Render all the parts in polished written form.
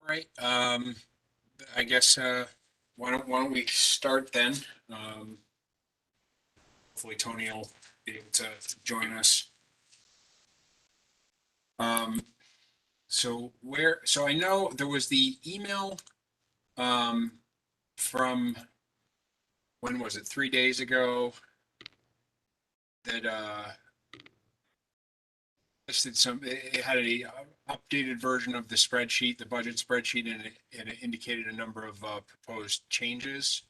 Right. I guess why don't we start then? Hopefully Tony will be able to join us. So I know there was the email from, when was it? 3 days ago that listed it had a updated version of the spreadsheet, the budget spreadsheet, and it indicated a number of proposed changes.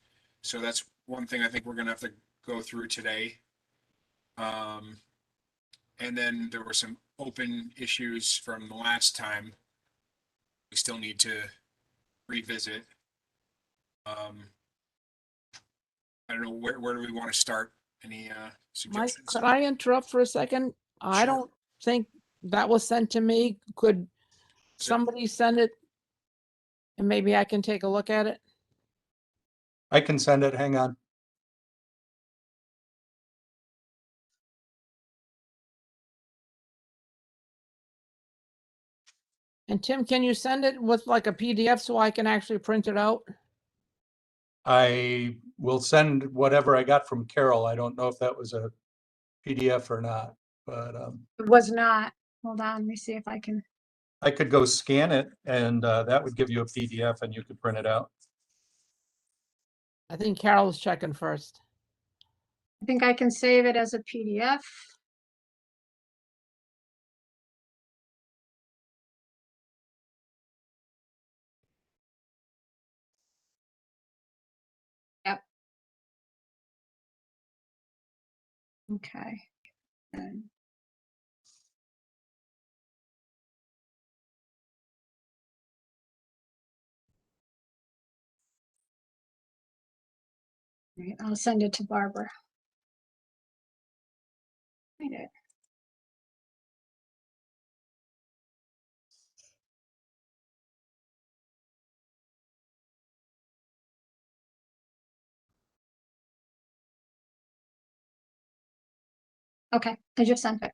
So that's one thing I think we're gonna have to go through today. And then there were some open issues from the last time we still need to revisit. I don't know, where do we want to start? Any Mike, suggestions? could I interrupt for a second? I Sure. don't think that was sent to me. Could somebody send it? And maybe I can take a look at it? I can send it, hang on. And Tim, can you send it with like a PDF so I can actually print it out? I will send whatever I got from Carol. I don't know if that was a PDF or not, but It was not. Hold on, let me see if I can. I could go scan it and that would give you a PDF and you could print it out. I think Carol's checking first. I think I can save it as a PDF. Yep. Okay. And right, I'll send it to Barbara. Find it. Okay, I just sent it.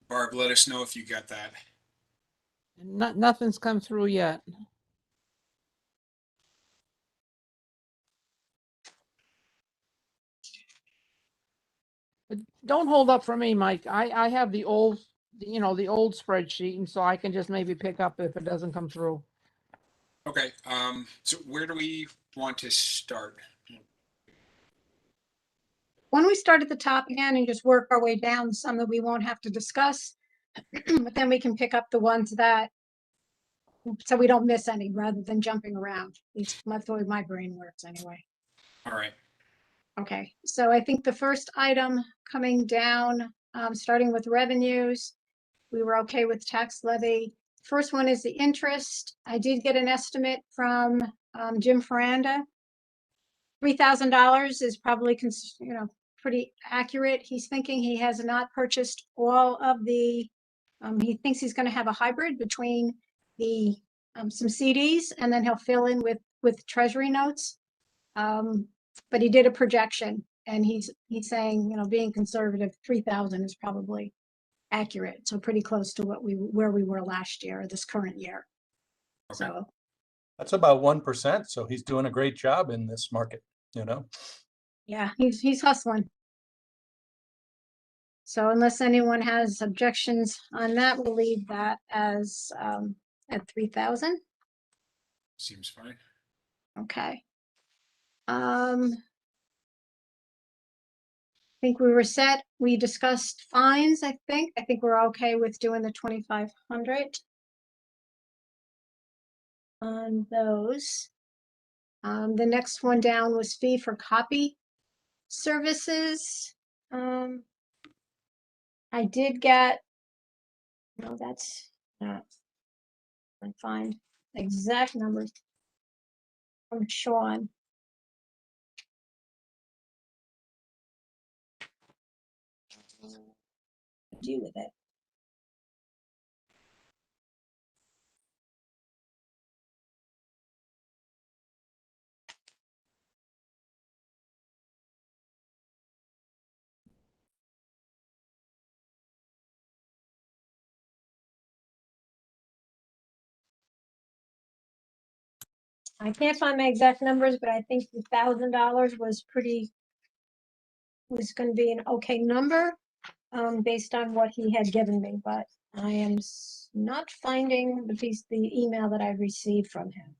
Barb, let us know if you got that. Nothing's come through yet. But don't hold up for me, Mike. I have the old, the old spreadsheet, and so I can just maybe pick up if it doesn't come through. Okay, so where do we want to start? Why don't we start at the top again and just work our way down some that we won't have to discuss? But then we can pick up the ones that, so we don't miss any rather than jumping around. At least that's the way my brain works anyway. All right. Okay, so I think the first item coming down, starting with revenues, we were okay with tax levy. First one is the interest. I did get an estimate from Jim Ferranda. $3,000 is probably, pretty accurate. He's thinking he has not purchased all of the, he thinks he's going to have a hybrid between the some CDs and then he'll fill in with treasury notes. But he did a projection and he's saying, being conservative, 3,000 is probably accurate. So pretty close to where we were last year or this current year. Okay. So That's about 1%. So he's doing a great job in this market, yeah, he's hustling. So unless anyone has objections on that, we'll leave that as at 3,000. Seems fine. Okay. I think we were set. We discussed fines, I think. I think we're okay with doing the 2,500 on those. The next one down was fee for copy services. I did get, no, that's not, I find exact numbers from Sean. Do with it. I can't find my exact numbers, but I think the $1,000 was gonna be an okay number, based on what he had given me, but I am not finding the email that I received from him.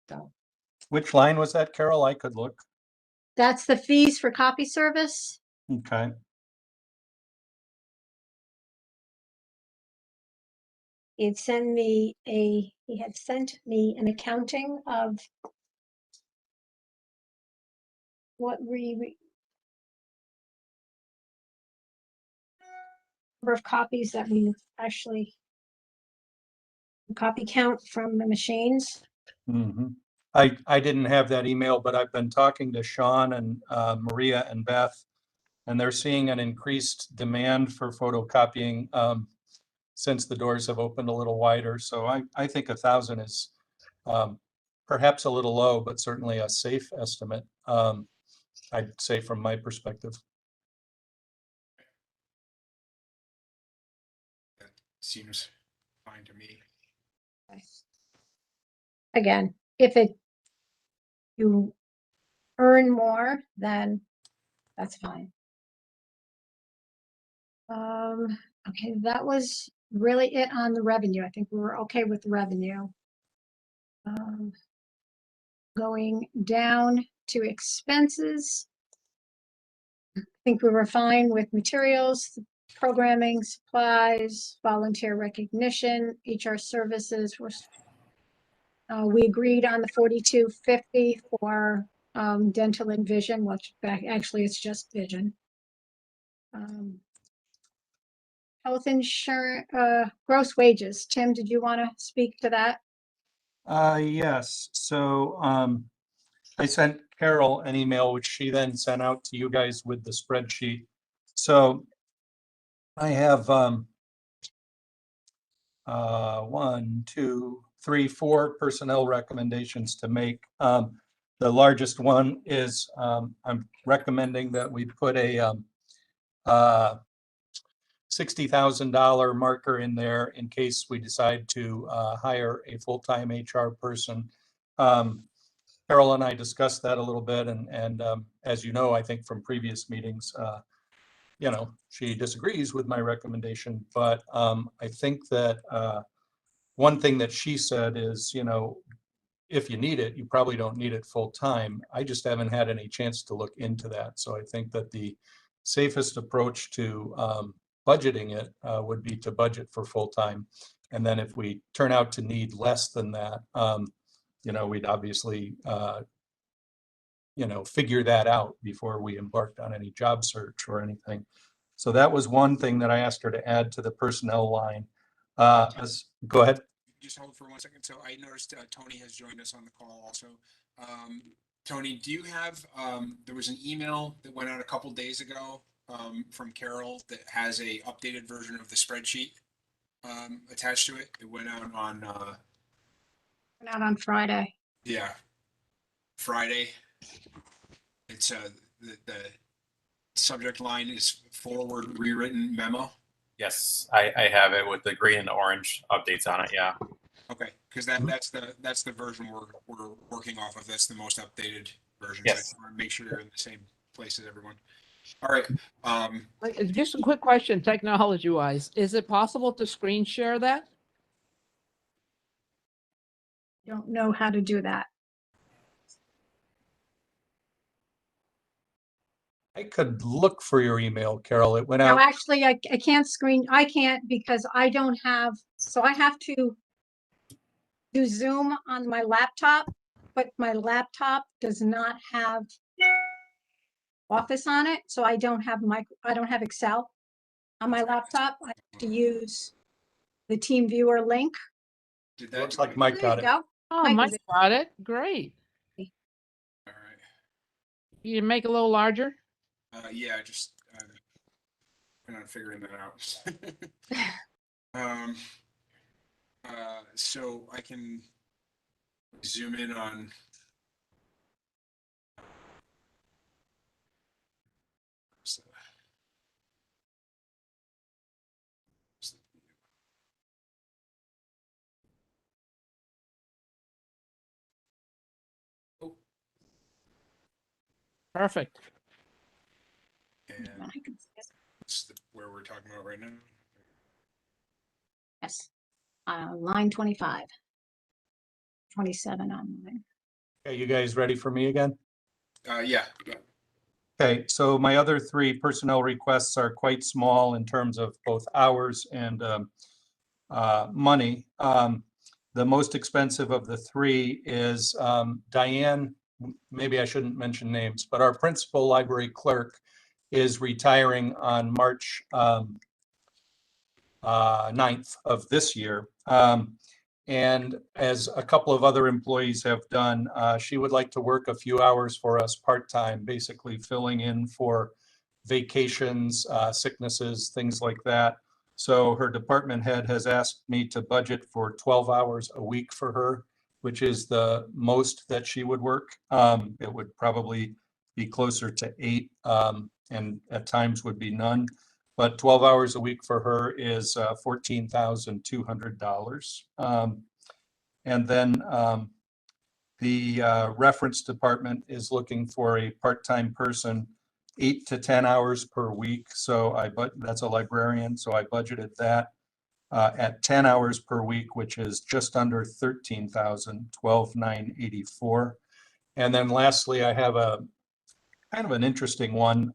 So Which line was that, Carol? I could look. that's the fees for copy service. Okay. He had sent me an accounting of what number of copies that we actually copy count from the machines. Mhm. I didn't have that email, but I've been talking to Sean and Maria and Beth, and they're seeing an increased demand for photocopying since the doors have opened a little wider. So I think 1,000 is perhaps a little low, but certainly a safe estimate, I'd say from my perspective. That seems fine to me. Again, you earn more, then that's fine. Okay, that was really it on the revenue. I think we were okay with the revenue. Going down to expenses. I think we were fine with materials, programming, supplies, volunteer recognition, HR services. We agreed on the 4250 for dental and vision, which actually it's just vision. Health insurance, gross wages. Tim, did you want to speak to that? Yes, so I sent Carol an email, which she then sent out to you guys with the spreadsheet. So I have 1, 2, 3, 4 personnel recommendations to make. The largest one is I'm recommending that we put a $60,000 marker in there in case we decide to hire a full-time HR person. Carol and I discussed that a little bit, and as you know, I think from previous meetings, she disagrees with my recommendation, but I think that one thing that she said is, if you need it, you probably don't need it full time. I just haven't had any chance to look into that. So I think that the safest approach to budgeting it would be to budget for full time. And then if we turn out to need less than that, we'd obviously, figure that out before we embarked on any job search or anything. So that was one thing that I asked her to add to the personnel line. Go ahead. Just hold for 1 second. So I noticed Tony has joined us on the call also. Tony, do you have, there was an email that went out a couple days ago from Carol that has a updated version of the spreadsheet attached to it. It went out on, Not on Friday. yeah, Friday. It's the subject line is forward rewritten memo. Yes, I have it with the green and orange updates on it. Yeah. Okay, because that's the version we're working off of. That's the most updated version. So I Yes. just want to make sure you're in the same place as everyone. All right. Just a quick question, technology wise, is it possible to screen share that? Don't know how to do that. I could look for your email, Carol. It went No, out. actually, I can't because I don't have, so I have to do Zoom on my laptop, but my laptop does not have Office on it, so I don't have Excel on my laptop. I have to use the Team Viewer link. Did that? Looks like Mike There you got it. go. Oh, Mike Mike is it. got it. Great. All right. You make it a little larger? Yeah, just I'm not figuring that out. So I can zoom in on. Perfect. And it's where we're talking about right now. Yes, line 25. 27 on there. Okay, you guys ready for me again? Yeah. Okay, so my other three personnel requests are quite small in terms of both hours and money. The most expensive of the three is Diane, maybe I shouldn't mention names, but our principal library clerk is retiring on March 9th of this year. And as a couple of other employees have done, she would like to work a few hours for us part-time, basically filling in for vacations, sicknesses, things like that. So her department head has asked me to budget for 12 hours a week for her, which is the most that she would work. It would probably be closer to 8, and at times would be none. But 12 hours a week for her is $14,200. And then the reference department is looking for a part-time person, 8 to 10 hours per week. So that's a librarian. So I budgeted that at 10 hours per week, which is just under 13,000, 12,984. And then lastly, I have a kind of an interesting one.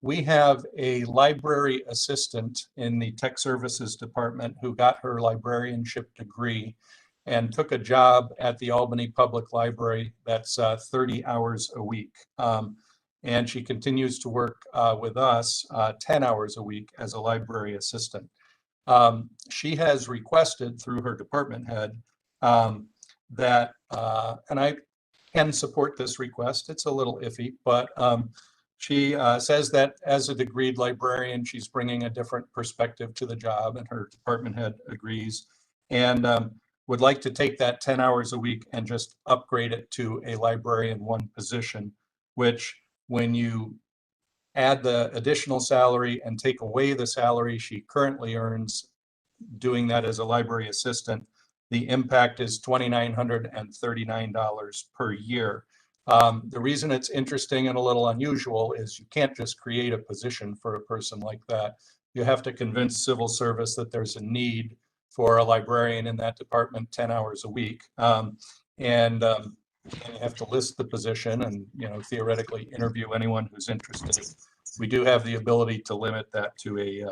We have a library assistant in the tech services department who got her librarianship degree and took a job at the Albany Public Library that's 30 hours a week. And she continues to work with us 10 hours a week as a library assistant. She has requested through her department head that, and I can support this request, it's a little iffy, but she says that as a degreed librarian, she's bringing a different perspective to the job, and her department head agrees. And would like to take that 10 hours a week and just upgrade it to a librarian 1 position, which when you add the additional salary and take away the salary she currently earns doing that as a library assistant, the impact is $2,939 per year. The reason it's interesting and a little unusual is you can't just create a position for a person like that. You have to convince civil service that there's a need for a librarian in that department 10 hours a week. And you have to list the position and, theoretically interview anyone who's interested. We do have the ability to limit that to a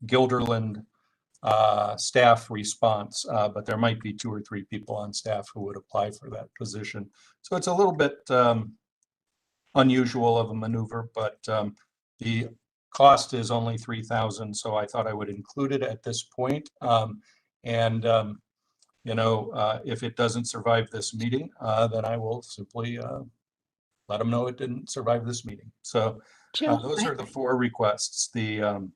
Guilderland staff response, but there might be 2 or 3 people on staff who would apply for that position. So it's a little bit unusual of a maneuver, but the cost is only $3,000, so I thought I would include it at this point. If it doesn't survive this meeting, then I will simply let them know it didn't survive this meeting. So Jill, those are the 4 requests. The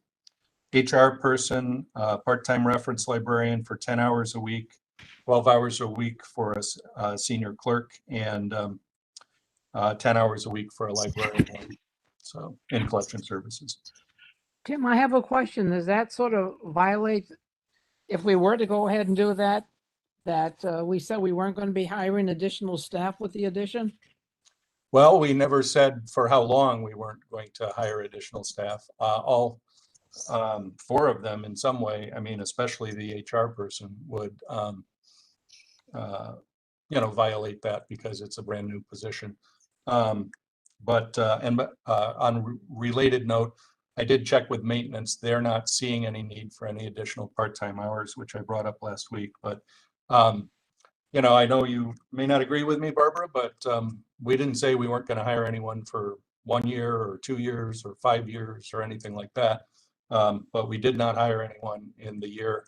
HR person, part-time reference librarian for 10 hours a week, 12 hours a week for a senior clerk, and 10 hours a week for a librarian. So in collection services. Tim, I have a question. Does that sort of violate, if we were to go ahead and do that, we said we weren't going to be hiring additional staff with the addition? Well, we never said for how long we weren't going to hire additional staff. All 4 of them in some way, I mean, especially the HR person would, violate that because it's a brand new position. On related note, I did check with maintenance. They're not seeing any need for any additional part-time hours, which I brought up last week. But, I know you may not agree with me, Barbara, but we didn't say we weren't going to hire anyone for 1 year or 2 years or 5 years or anything like that. But we did not hire anyone in the year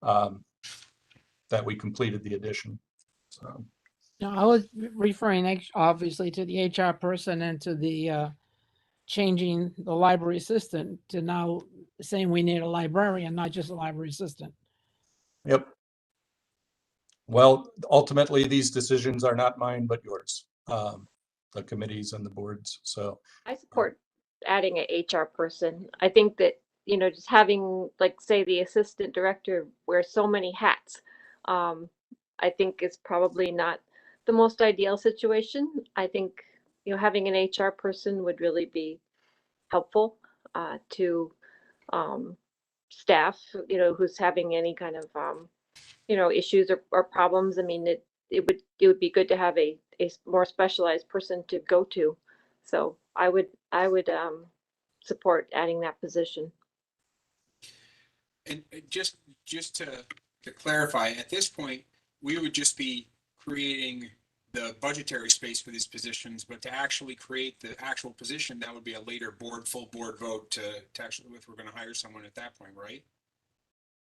that we completed the addition. So. No, I was referring obviously to the HR person and to the changing the library assistant to now saying we need a librarian, not just a library assistant. Yep. Well, ultimately, these decisions are not mine, but yours, the committees and the boards. So I support adding an HR person. I think that, just having, like, say, the assistant director wear so many hats, I think is probably not the most ideal situation. I think having an HR person would really be helpful to staff, who's having any kind of issues or problems. I mean, it would be good to have a more specialized person to go to. So I would support adding that position. And just to clarify, at this point, we would just be creating the budgetary space for these positions, but to actually create the actual position, that would be a later full board vote to actually, if we're gonna hire someone at that point, right?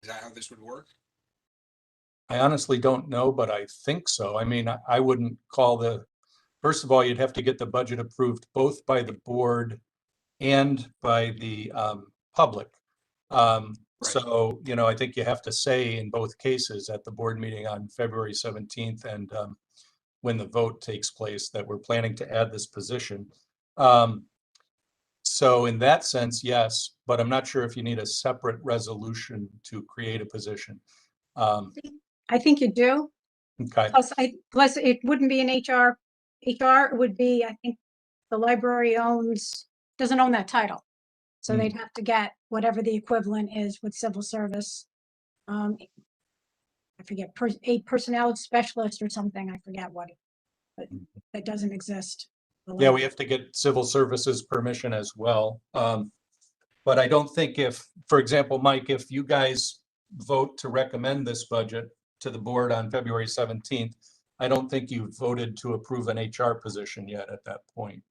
Is that how this would work? I honestly don't know, but I think so. I mean, I wouldn't call first of all, you'd have to get the budget approved both by the board and by the public. Right. So, I think you have to say in both cases at the board meeting on February 17th and when the vote takes place that we're planning to add this position. So in that sense, yes, but I'm not sure if you need a separate resolution to create a position. I think you do. Okay. Plus it wouldn't be an HR. HR would be, I think the library doesn't own that title. So they'd have to get whatever the equivalent is with civil service. I forget, a personnel specialist or something. I forget what, but that doesn't exist. Yeah, we have to get civil services permission as well. But I don't think for example, Mike, if you guys vote to recommend this budget to the board on February 17th, I don't think you voted to approve an HR position yet at that point.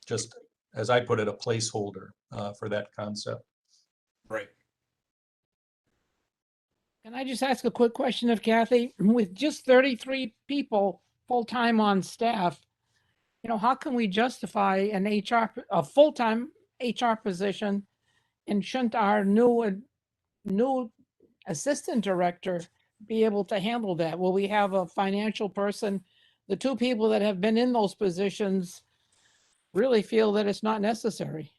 Just as I put it, a placeholder for that concept. Right. Can I just ask a quick question of Kathy? With just 33 people full-time on staff, how can we justify a full-time HR position? And shouldn't our new assistant director be able to handle that? Will we have a financial person? The two people that have been in those positions really feel that it's not necessary.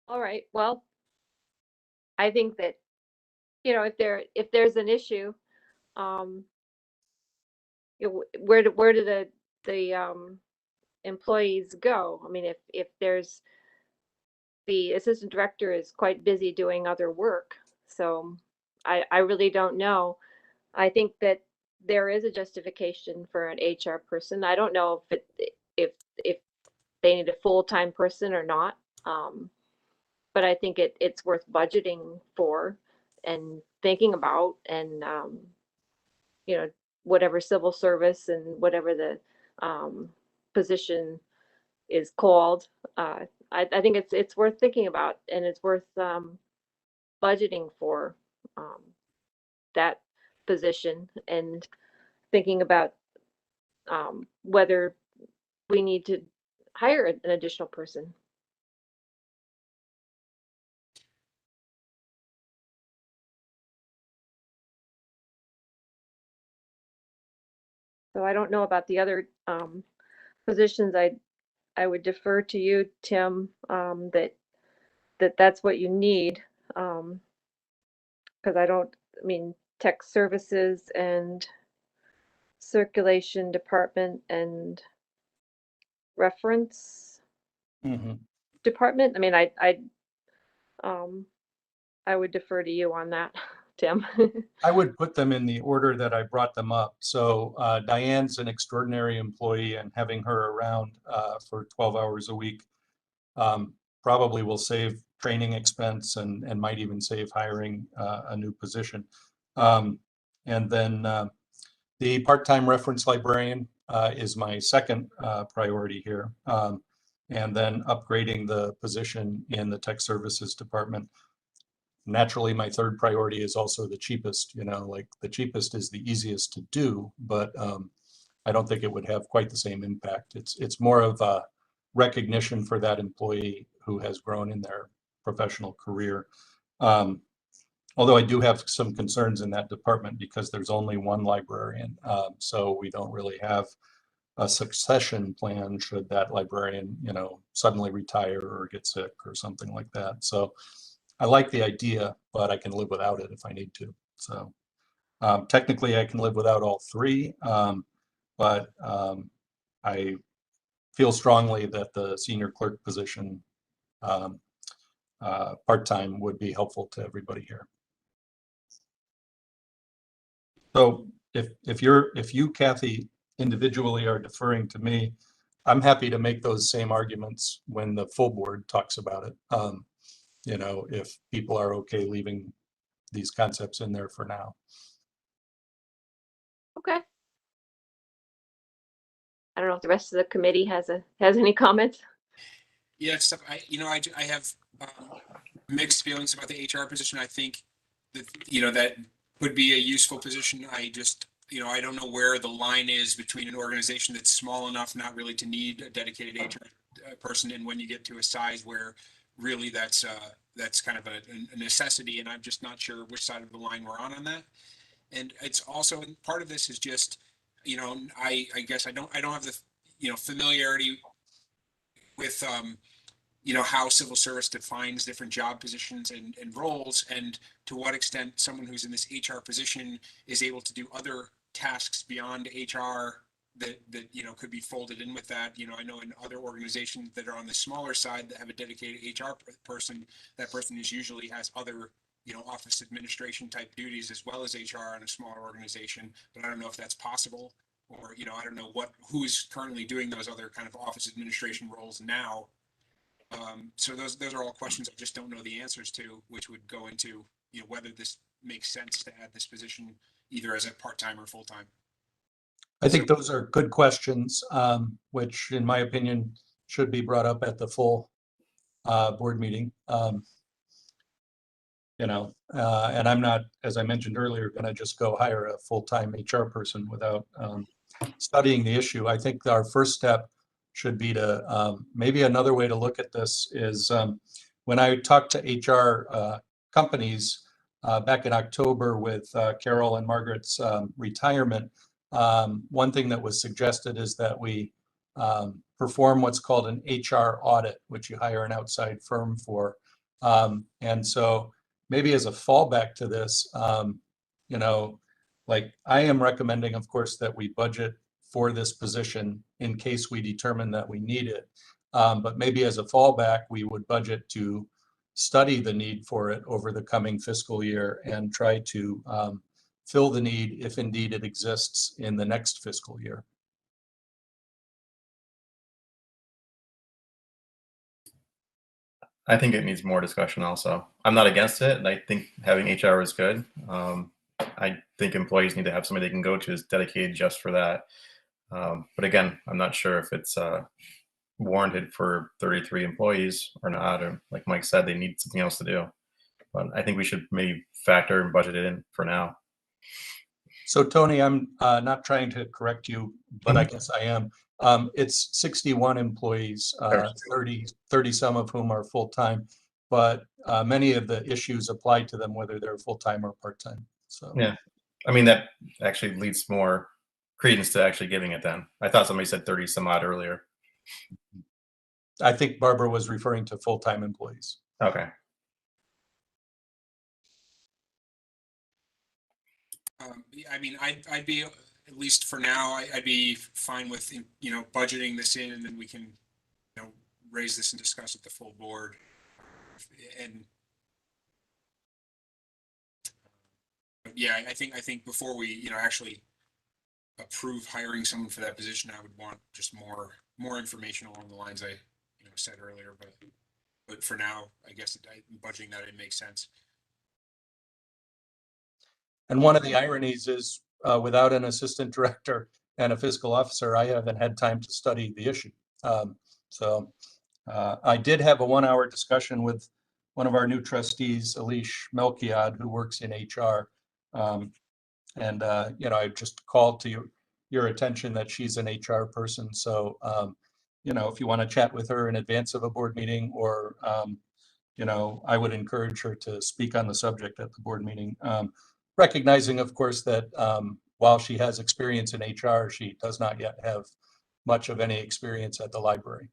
All right. Well, I think that if there's an issue, where do the employees go? I mean, if there's the assistant director is quite busy doing other work, so I really don't know. I think that there is a justification for an HR person. I don't know if they need a full-time person or not. But I think it's worth budgeting for and thinking about, and whatever civil service and whatever the position is called. I think it's worth thinking about, and it's worth budgeting for that position, and thinking about whether we need to hire an additional person. So I don't know about the other positions. I would defer to you, Tim, that's what you need. Because I mean, tech services and circulation department and reference department. I mean, I would defer to you on that, Tim. I would put them in the order that I brought them up. So Diane's an extraordinary employee, and having her around for 12 hours a week probably will save training expense and might even save hiring a new position. And then the part-time reference librarian is my second priority here. And then upgrading the position in the tech services department. Naturally, my third priority is also the cheapest, like the cheapest is the easiest to do, but I don't think it would have quite the same impact. It's more of a recognition for that employee who has grown in their professional career. Although I do have some concerns in that department because there's only one librarian. So we don't really have a succession plan should that librarian, suddenly retire or get sick or something like that. So I like the idea, but I can live without it if I need to. So technically I can live without all three. but I feel strongly that the senior clerk position part-time would be helpful to everybody here. So if you, Kathy, individually are deferring to me, I'm happy to make those same arguments when the full board talks about it. You know, if people are okay leaving these concepts in there for now. Okay. I don't know if the rest of the committee has any comments. Yeah, it's stuff, I have mixed feelings about the HR position. I think that, that would be a useful position. I just, I don't know where the line is between an organization that's small enough not really to need a dedicated HR person, and when you get to a size where really that's kind of a necessity, and I'm just not sure which side of the line we're on that. And it's also, part of this is just, I guess I don't have the, familiarity with how civil service defines different job positions and roles, and to what extent someone who's in this HR position is able to do other tasks beyond HR that could be folded in with that. I know in other organizations that are on the smaller side that have a dedicated HR person, that person usually has other office administration type duties as well as HR in a smaller organization. But I don't know if that's possible, or I don't know who's currently doing those other kind of office administration roles now. So those are all questions I just don't know the answers to, which would go into whether this makes sense to add this position either as a part-time or full-time. I think those are good questions, which in my opinion should be brought up at the full board meeting. And I'm not, as I mentioned earlier, going to just go hire a full-time HR person without studying the issue. I think our first step should be to, maybe another way to look at this is when I talked to HR companies back in October with Carol and Margaret's retirement, one thing that was suggested is that we perform what's called an HR audit, which you hire an outside firm for. And so maybe as a fallback to this, like I am recommending, of course, that we budget for this position in case we determine that we need it. But maybe as a fallback, we would budget to study the need for it over the coming fiscal year and try to fill the need if indeed it exists in the next fiscal year. I think it needs more discussion also. I'm not against it, and I think having HR is good. I think employees need to have somebody they can go to is dedicated just for that. But again, I'm not sure if it's warranted for 33 employees or not, or like Mike said, they need something else to do. But I think we should maybe factor and budget it in for now. So Tony, I'm not trying to correct you, but I guess I am. It's 61 employees, 30 some of whom are full-time, but many of the issues apply to them whether they're full-time or part-time. So yeah, I mean, that actually leads more credence to actually giving it then. I thought somebody said 30 some odd earlier. I think Barbara was referring to full-time employees. Okay. I mean, I'd be, at least for now, I'd be fine with, budgeting this in, and then we can, raise this and discuss at the full board. And yeah, I think before we, actually approve hiring someone for that position, I would want just more information along the lines I, said earlier, but for now, I guess budgeting that it makes sense. And one of the ironies is without an assistant director and a fiscal officer, I haven't had time to study the issue. So I did have a 1-hour discussion with one of our new trustees, Alish Melchiad, who works in HR. I just called to your attention that she's an HR person. So, if you want to chat with her in advance of a board meeting, or, I would encourage her to speak on the subject at the board meeting. Recognizing, of course, that while she has experience in HR, she does not yet have much of any experience at the library,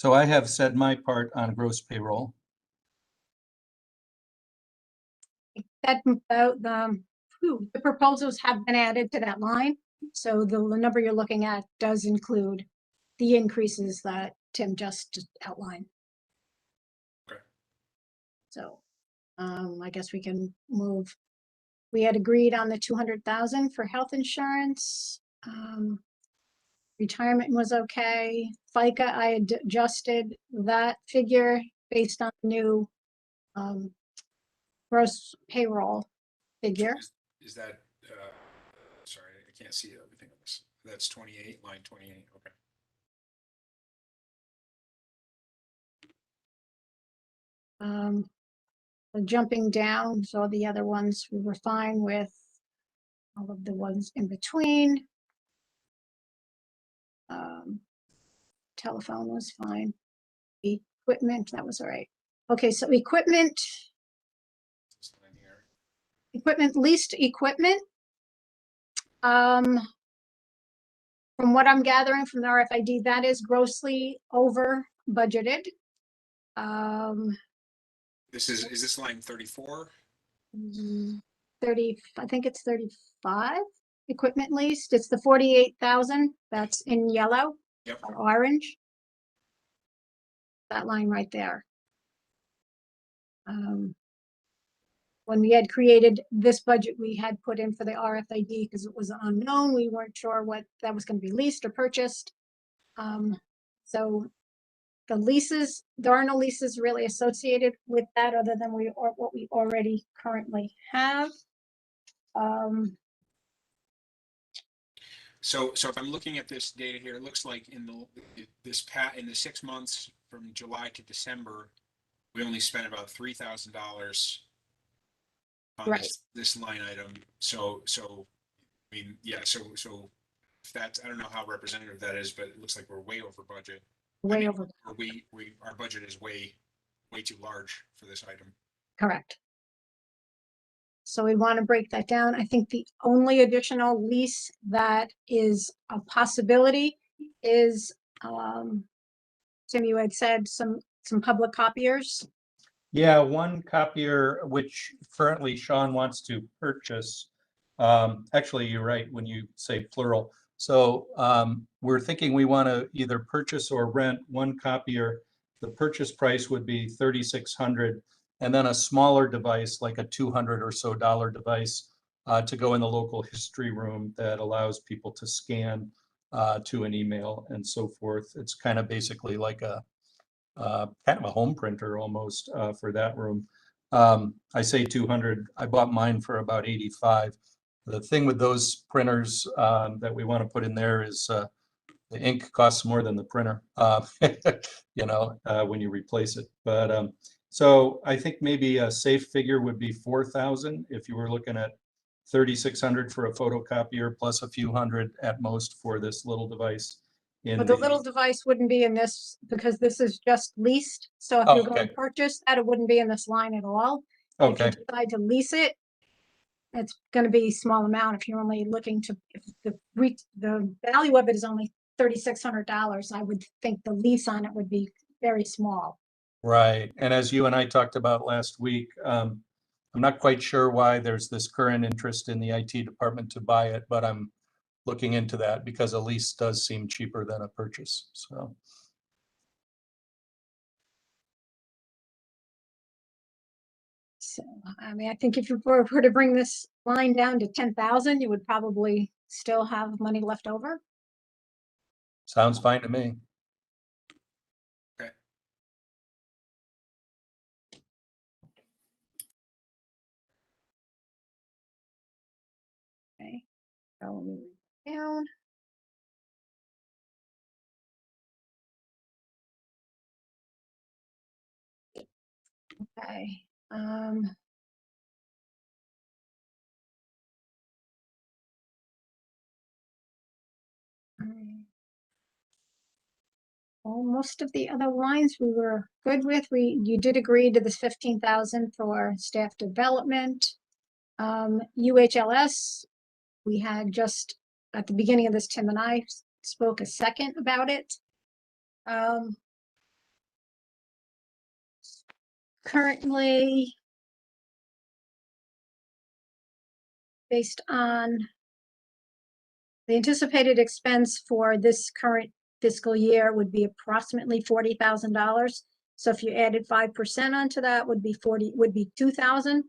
So I have said my part on gross payroll. That, the proposals have been added to that line. So the number you're looking at does include the increases that Tim just outlined. Okay. So, I guess we can move. We had agreed on the 200,000 for health insurance. Retirement was okay. FICA, I had adjusted that figure based on new, gross payroll figure. Is that, sorry, I can't see everything on this. That's 28, line 28, okay. Jumping down, so the other ones we were fine with, all of the ones in between. Telephone was fine. Equipment, that was all right. Okay, so equipment, This line here. leased equipment. From what I'm gathering from the RFID, that is grossly over budgeted. Is this line 34? 30, I think it's 35 equipment leased. It's the 48,000 that's in yellow. Yep. Or orange. That line right there. When we had created this budget, we had put in for the RFID because it was unknown. We weren't sure what that was going to be leased or purchased. So the leases, there are no leases really associated with that other than what we already currently have. So if I'm looking at this data here, it looks like in the 6 months from July to December, we only spent about $3,000 on Right. this line item. So I mean, yeah, so if that's, I don't know how representative that is, but it looks like we're way over budget. Way over. Or our budget is way too large for this item. Correct. So we want to break that down. I think the only additional lease that is a possibility is, Tim, you had said some public copiers. Yeah, one copier, which currently Sean wants to purchase. Actually, you're right when you say plural. So we're thinking we want to either purchase or rent one copier. The purchase price would be $3,600, and then a smaller device, like a $200 or so device, to go in the local history room that allows people to scan to an email and so forth. It's kind of basically like a kind of a home printer almost for that room. I say 200. I bought mine for about 85. The thing with those printers that we want to put in there is the ink costs more than the printer, you know, when you replace it. But so I think maybe a safe figure would be 4,000 if you were looking at 3,600 for a photocopier plus a few hundred at most for this little device. But the little device wouldn't be in this because this is just leased. So if Oh, you're going okay. to purchase that, it wouldn't be in this line at all. If Okay, you decide to lease it, it's going to be a small amount. If you're only looking to, if the value of it is only $3,600, I would think the lease on it would be very small. right. And as you and I talked about last week, I'm not quite sure why there's this current interest in the IT department to buy it, but I'm looking into that because a lease does seem cheaper than a purchase. So So, I mean, I think if you were to bring this line down to 10,000, you would probably still have money left over. sounds fine to me. Okay. Okay. So let me move it down. Okay. Well, most of the other lines we were good with. You did agree to this 15,000 for staff development. UHLS, we had just at the beginning of this, Tim and I spoke a second about it. currently, based on the anticipated expense for this current fiscal year would be approximately $40,000. So if you added 5% onto that would be 2,000.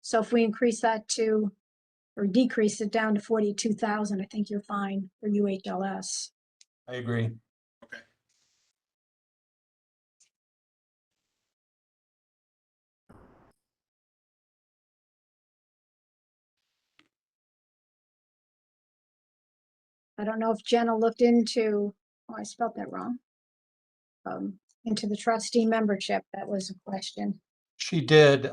So if we increase that to, or decrease it down to 42,000, I think you're fine for UHLS. I agree. Okay. I don't know if Jenna looked into, oh, I spelled that wrong. Into the trustee membership. That was a question. She did.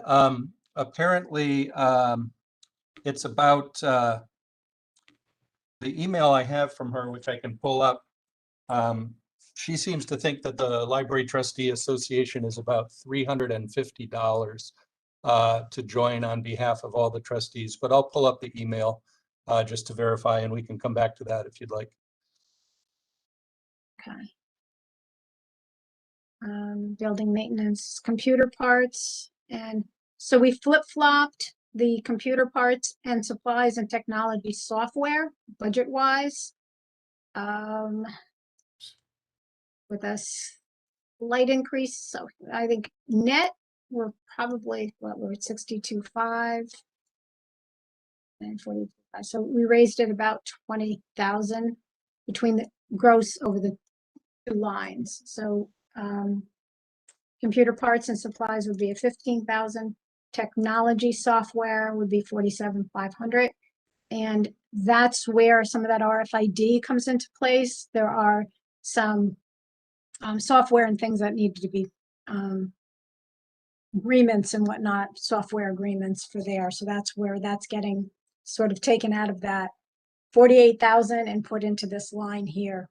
Apparently, it's about the email I have from her, which I can pull up. She seems to think that the Library Trustee Association is about $350 to join on behalf of all the trustees, but I'll pull up the email just to verify, and we can come back to that if you'd like. Okay. Building maintenance, computer parts, and so we flip-flopped the computer parts and supplies and technology software budget-wise. With a slight increase, so I think net we're probably we're at 62.5 and 45. So we raised it about 20,000 between the gross over the two lines. So computer parts and supplies would be at 15,000. Technology software would be 47,500. And that's where some of that RFID comes into place. There are some software and things that need to be agreements and whatnot, software agreements for there. So that's where that's getting sort of taken out of that 48,000 and put into this line here.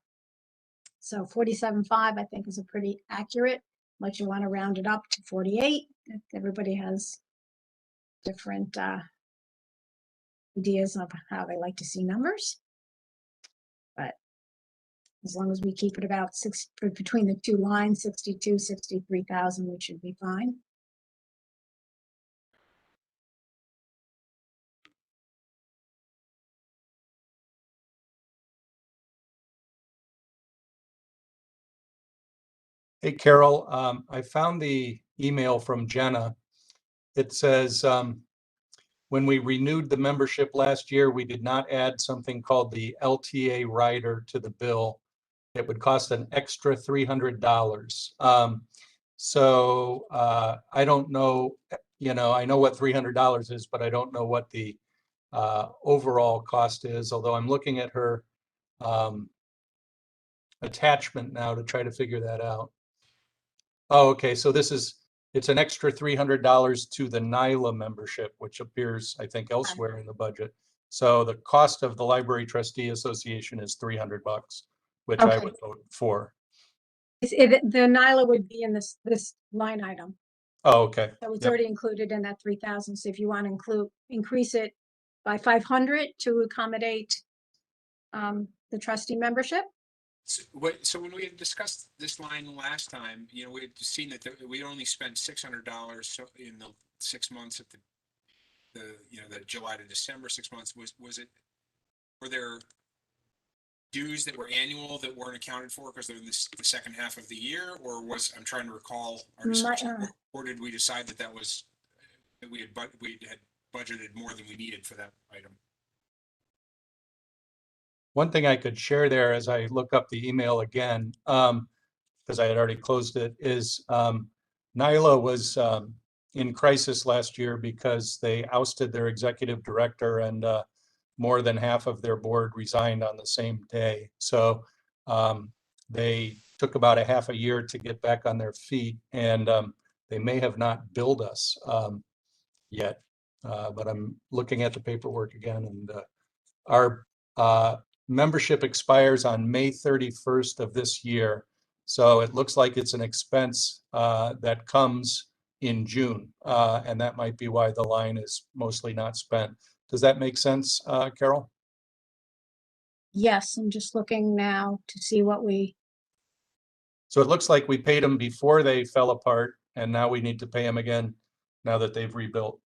So 47.5, I think, is a pretty accurate, unless you want to round it up to 48. Everybody has different ideas of how they like to see numbers. But as long as we keep it about between the two lines, 62, 63,000, we should be fine. Hey, Carol, I found the email from Jenna. It says, when we renewed the membership last year, we did not add something called the LTA rider to the bill. It would cost an extra $300. So I don't know, I know what $300 is, but I don't know what the overall cost is, although I'm looking at her attachment now to try to figure that out. Oh, okay, so it's an extra $300 to the NYLA membership, which appears, I think, elsewhere in the budget. So the cost of the Library Trustee Association is $300, which I would vote for. The NYLA would be in this line item. Oh, okay. So it's Yep. already included in that 3,000. So if you want to increase it by 500 to accommodate the trustee membership. So when we had discussed this line last time, we had seen that we only spent $600 in the 6 months of the July to December 6 months. Were there dues that were annual that weren't accounted for because they're in the second half of the year, or I'm trying to recall our discussion, or did we decide that we had budgeted more than we needed for that item? One thing I could share there as I look up the email again, because I had already closed it, is NYLA was in crisis last year because they ousted their executive director and more than half of their board resigned on the same day. So they took about a half a year to get back on their feet, and they may have not billed us yet, but I'm looking at the paperwork again, and our membership expires on May 31st of this year. So it looks like it's an expense that comes in June, and that might be why the line is mostly not spent. Does that make sense, Carol? Yes, I'm just looking now to see what we. So it looks like we paid them before they fell apart, and now we need to pay them again now that they've rebuilt.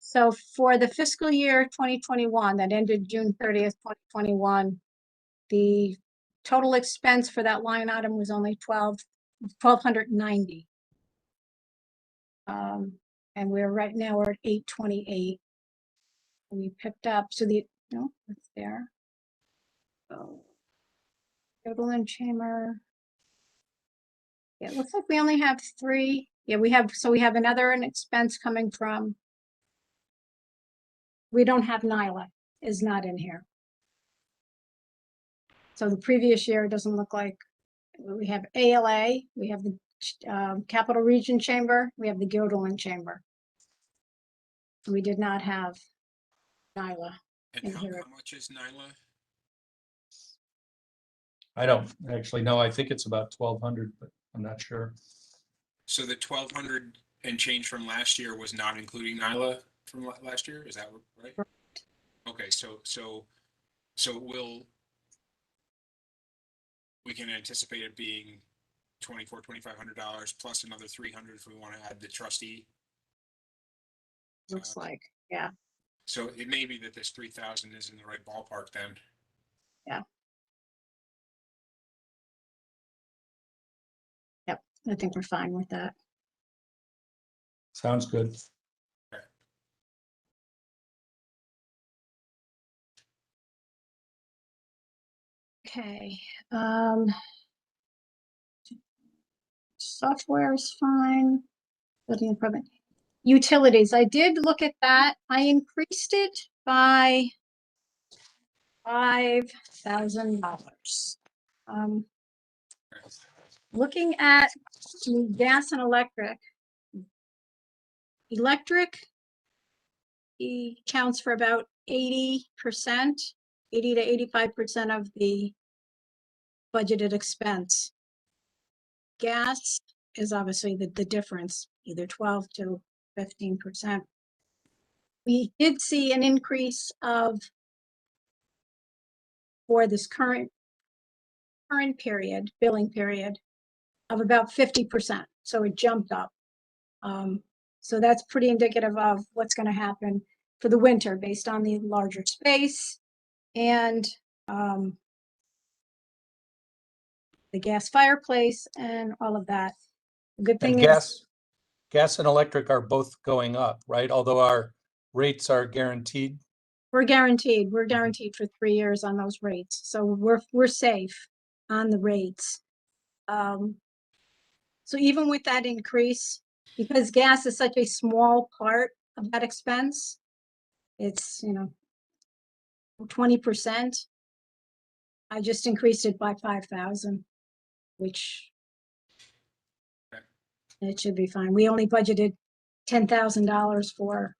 So for the fiscal year 2021 that ended June 30th, 2021, the total expense for that line item was only $1,290. And right now we're at 828. We picked up, so no, it's there. Oh. Guilderland Chamber. Yeah, it looks like we only have 3. Yeah, we have an expense coming from. We don't have NILA, is not in here. So the previous year, it doesn't look like, we have ALA, we have the Capital Region Chamber, we have the Guilderland Chamber. We did not have NILA. And in how here. much is NILA? I don't actually know. I think it's about 1,200, but I'm not sure. So the 1,200 and change from last year was not including NILA from last year? Is that right? Okay, so we can anticipate it being $2,500 plus another 300 if we want to add the trustee. Looks like, yeah. So it may be that this 3,000 is in the right ballpark then. Yeah. Yep, I think we're fine with that. Sounds good. Okay. Software is fine. Building improvement. Utilities, I did look at that. I increased it by $5,000. Looking at the gas and electric, he counts for about 80%, 80 to 85% of the budgeted expense. Gas is obviously the difference, either 12 to 15%. We did see an increase for this current period, billing period, of about 50%. So it jumped up. So that's pretty indicative of what's going to happen for the winter based on the larger space and the gas fireplace and all of that. The good thing And is gas and electric are both going up, right? Although our rates are guaranteed. we're guaranteed for 3 years on those rates. So we're safe on the rates. So even with that increase, because gas is such a small part of that expense, it's, 20%. I just increased it by 5,000, which Okay. it should be fine. We only budgeted $10,000 for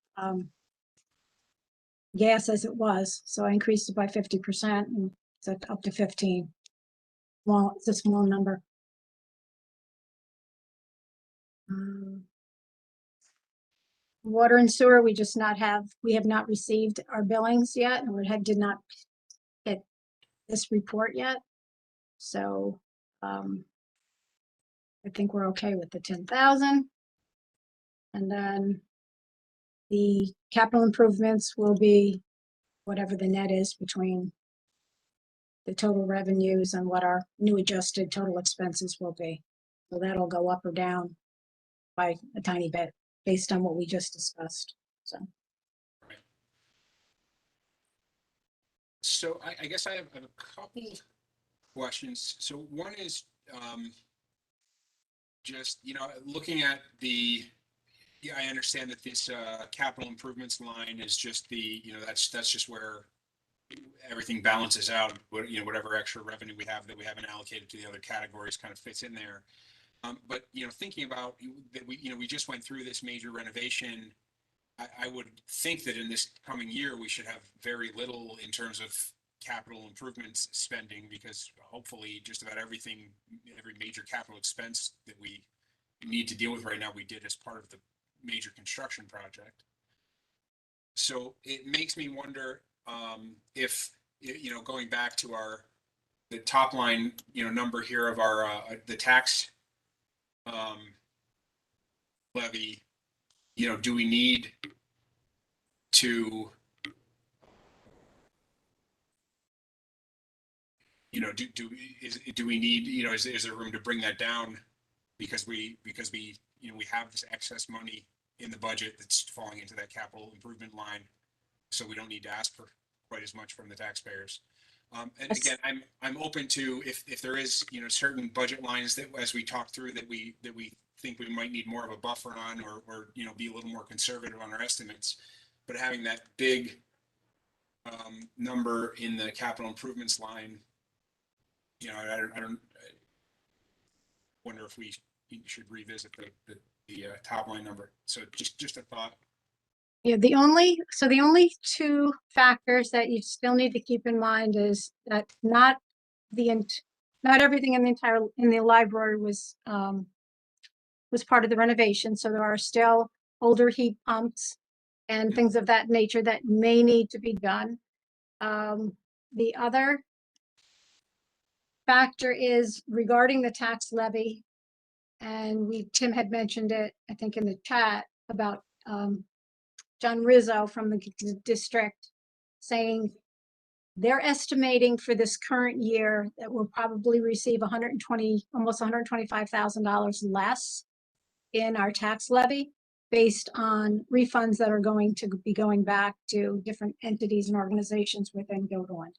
gas as it was, so I increased it by 50% and it's up to 15. Well, it's a small number. Water and sewer, we have not received our billings yet, and we did not get this report yet. So, I think we're okay with the 10,000. And then the capital improvements will be whatever the net is between the total revenues and what our new adjusted total expenses will be. So that'll go up or down by a tiny bit based on what we just discussed. So I guess I have a couple questions. So one is just, looking at I understand that this capital improvements line is just that's just where everything balances out. Whatever extra revenue we have that we haven't allocated to the other categories kind of fits in there. But thinking about that, we just went through this major renovation. I would think that in this coming year we should have very little in terms of capital improvements spending, because hopefully just about every major capital expense that we need to deal with right now we did as part of the major construction project. So it makes me wonder if going back to the top line number here of our the tax levy, do we need to, do we need, is there room to bring that down? Because we we have this excess money in the budget that's falling into that capital improvement line. So we don't need to ask for quite as much from the taxpayers. And Yes. again, I'm open to if there is, certain budget lines that as we talk through that we think we might need more of a buffer on or be a little more conservative on our estimates. But having that big number in the capital improvements line, I don't wonder if we should revisit the top line number. So just a thought. Yeah, the only two factors that you still need to keep in mind is that not everything in the library was part of the renovation. So there are still older heat pumps and things of that nature that may need to be done. The other factor is regarding the tax levy, and Tim had mentioned it, I think, in the chat about John Rizzo from the district saying they're estimating for this current year that we'll probably receive almost $125,000 less in our tax levy based on refunds that are going to be going back to different entities and organizations within Guilderland.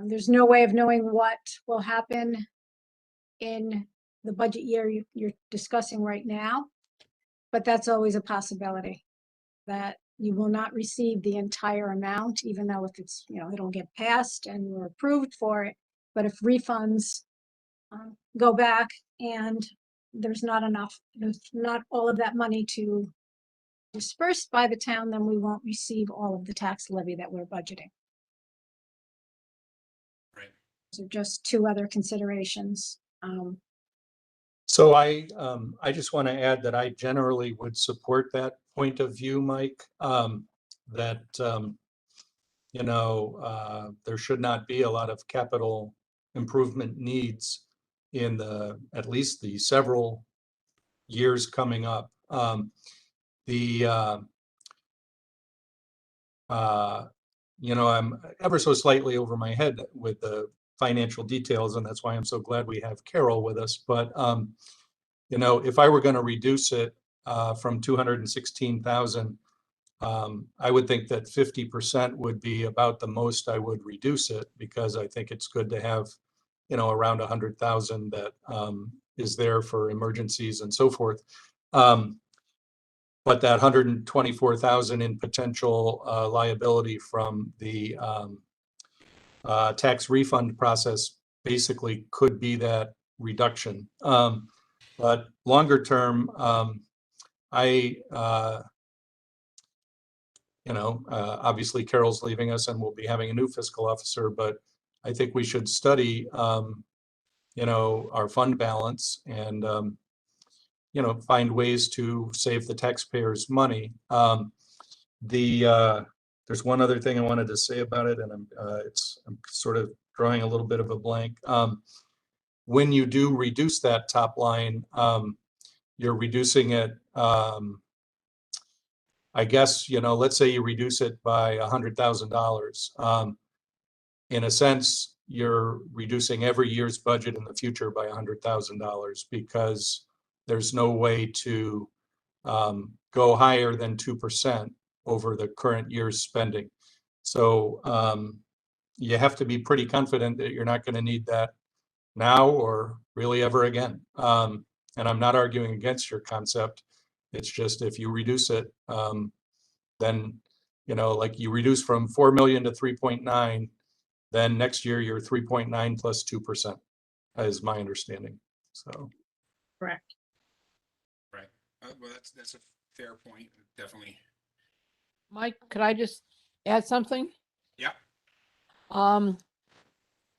There's no way of knowing what will happen in the budget year you're discussing right now, but that's always a possibility that you will not receive the entire amount, even though if it's, it'll get passed and we're approved for it. But if refunds go back and there's not all of that money to disperse by the town, then we won't receive all of the tax levy that we're budgeting. Right. So just two other considerations. So I just want to add that I generally would support that point of view, Mike, that, there should not be a lot of capital improvement needs in at least the several years coming up. I'm ever so slightly over my head with the financial details, and that's why I'm so glad we have Carol with us. But if I were going to reduce it from 216,000, I would think that 50% would be about the most I would reduce it, because I think it's good to have, around 100,000 that is there for emergencies and so forth. But that 124,000 in potential liability from the tax refund process basically could be that reduction. But longer term, obviously Carol's leaving us and we'll be having a new fiscal officer, but I think we should study, our fund balance and, find ways to save the taxpayers' money. There's one other thing I wanted to say about it, and I'm sort of drawing a little bit of a blank. When you do reduce that top line, you're reducing it, I guess, let's say you reduce it by $100,000. In a sense, you're reducing every year's budget in the future by $100,000, because there's no way to go higher than 2% over the current year's spending. So you have to be pretty confident that you're not going to need that now or really ever again. And I'm not arguing against your concept. It's just if you reduce it, then, like you reduce from 4 million to 3.9, then next year you're 3.9 plus 2%, is my understanding. So. Correct. Right. Well, that's a fair point. Definitely. Mike, could I just add something? Yeah.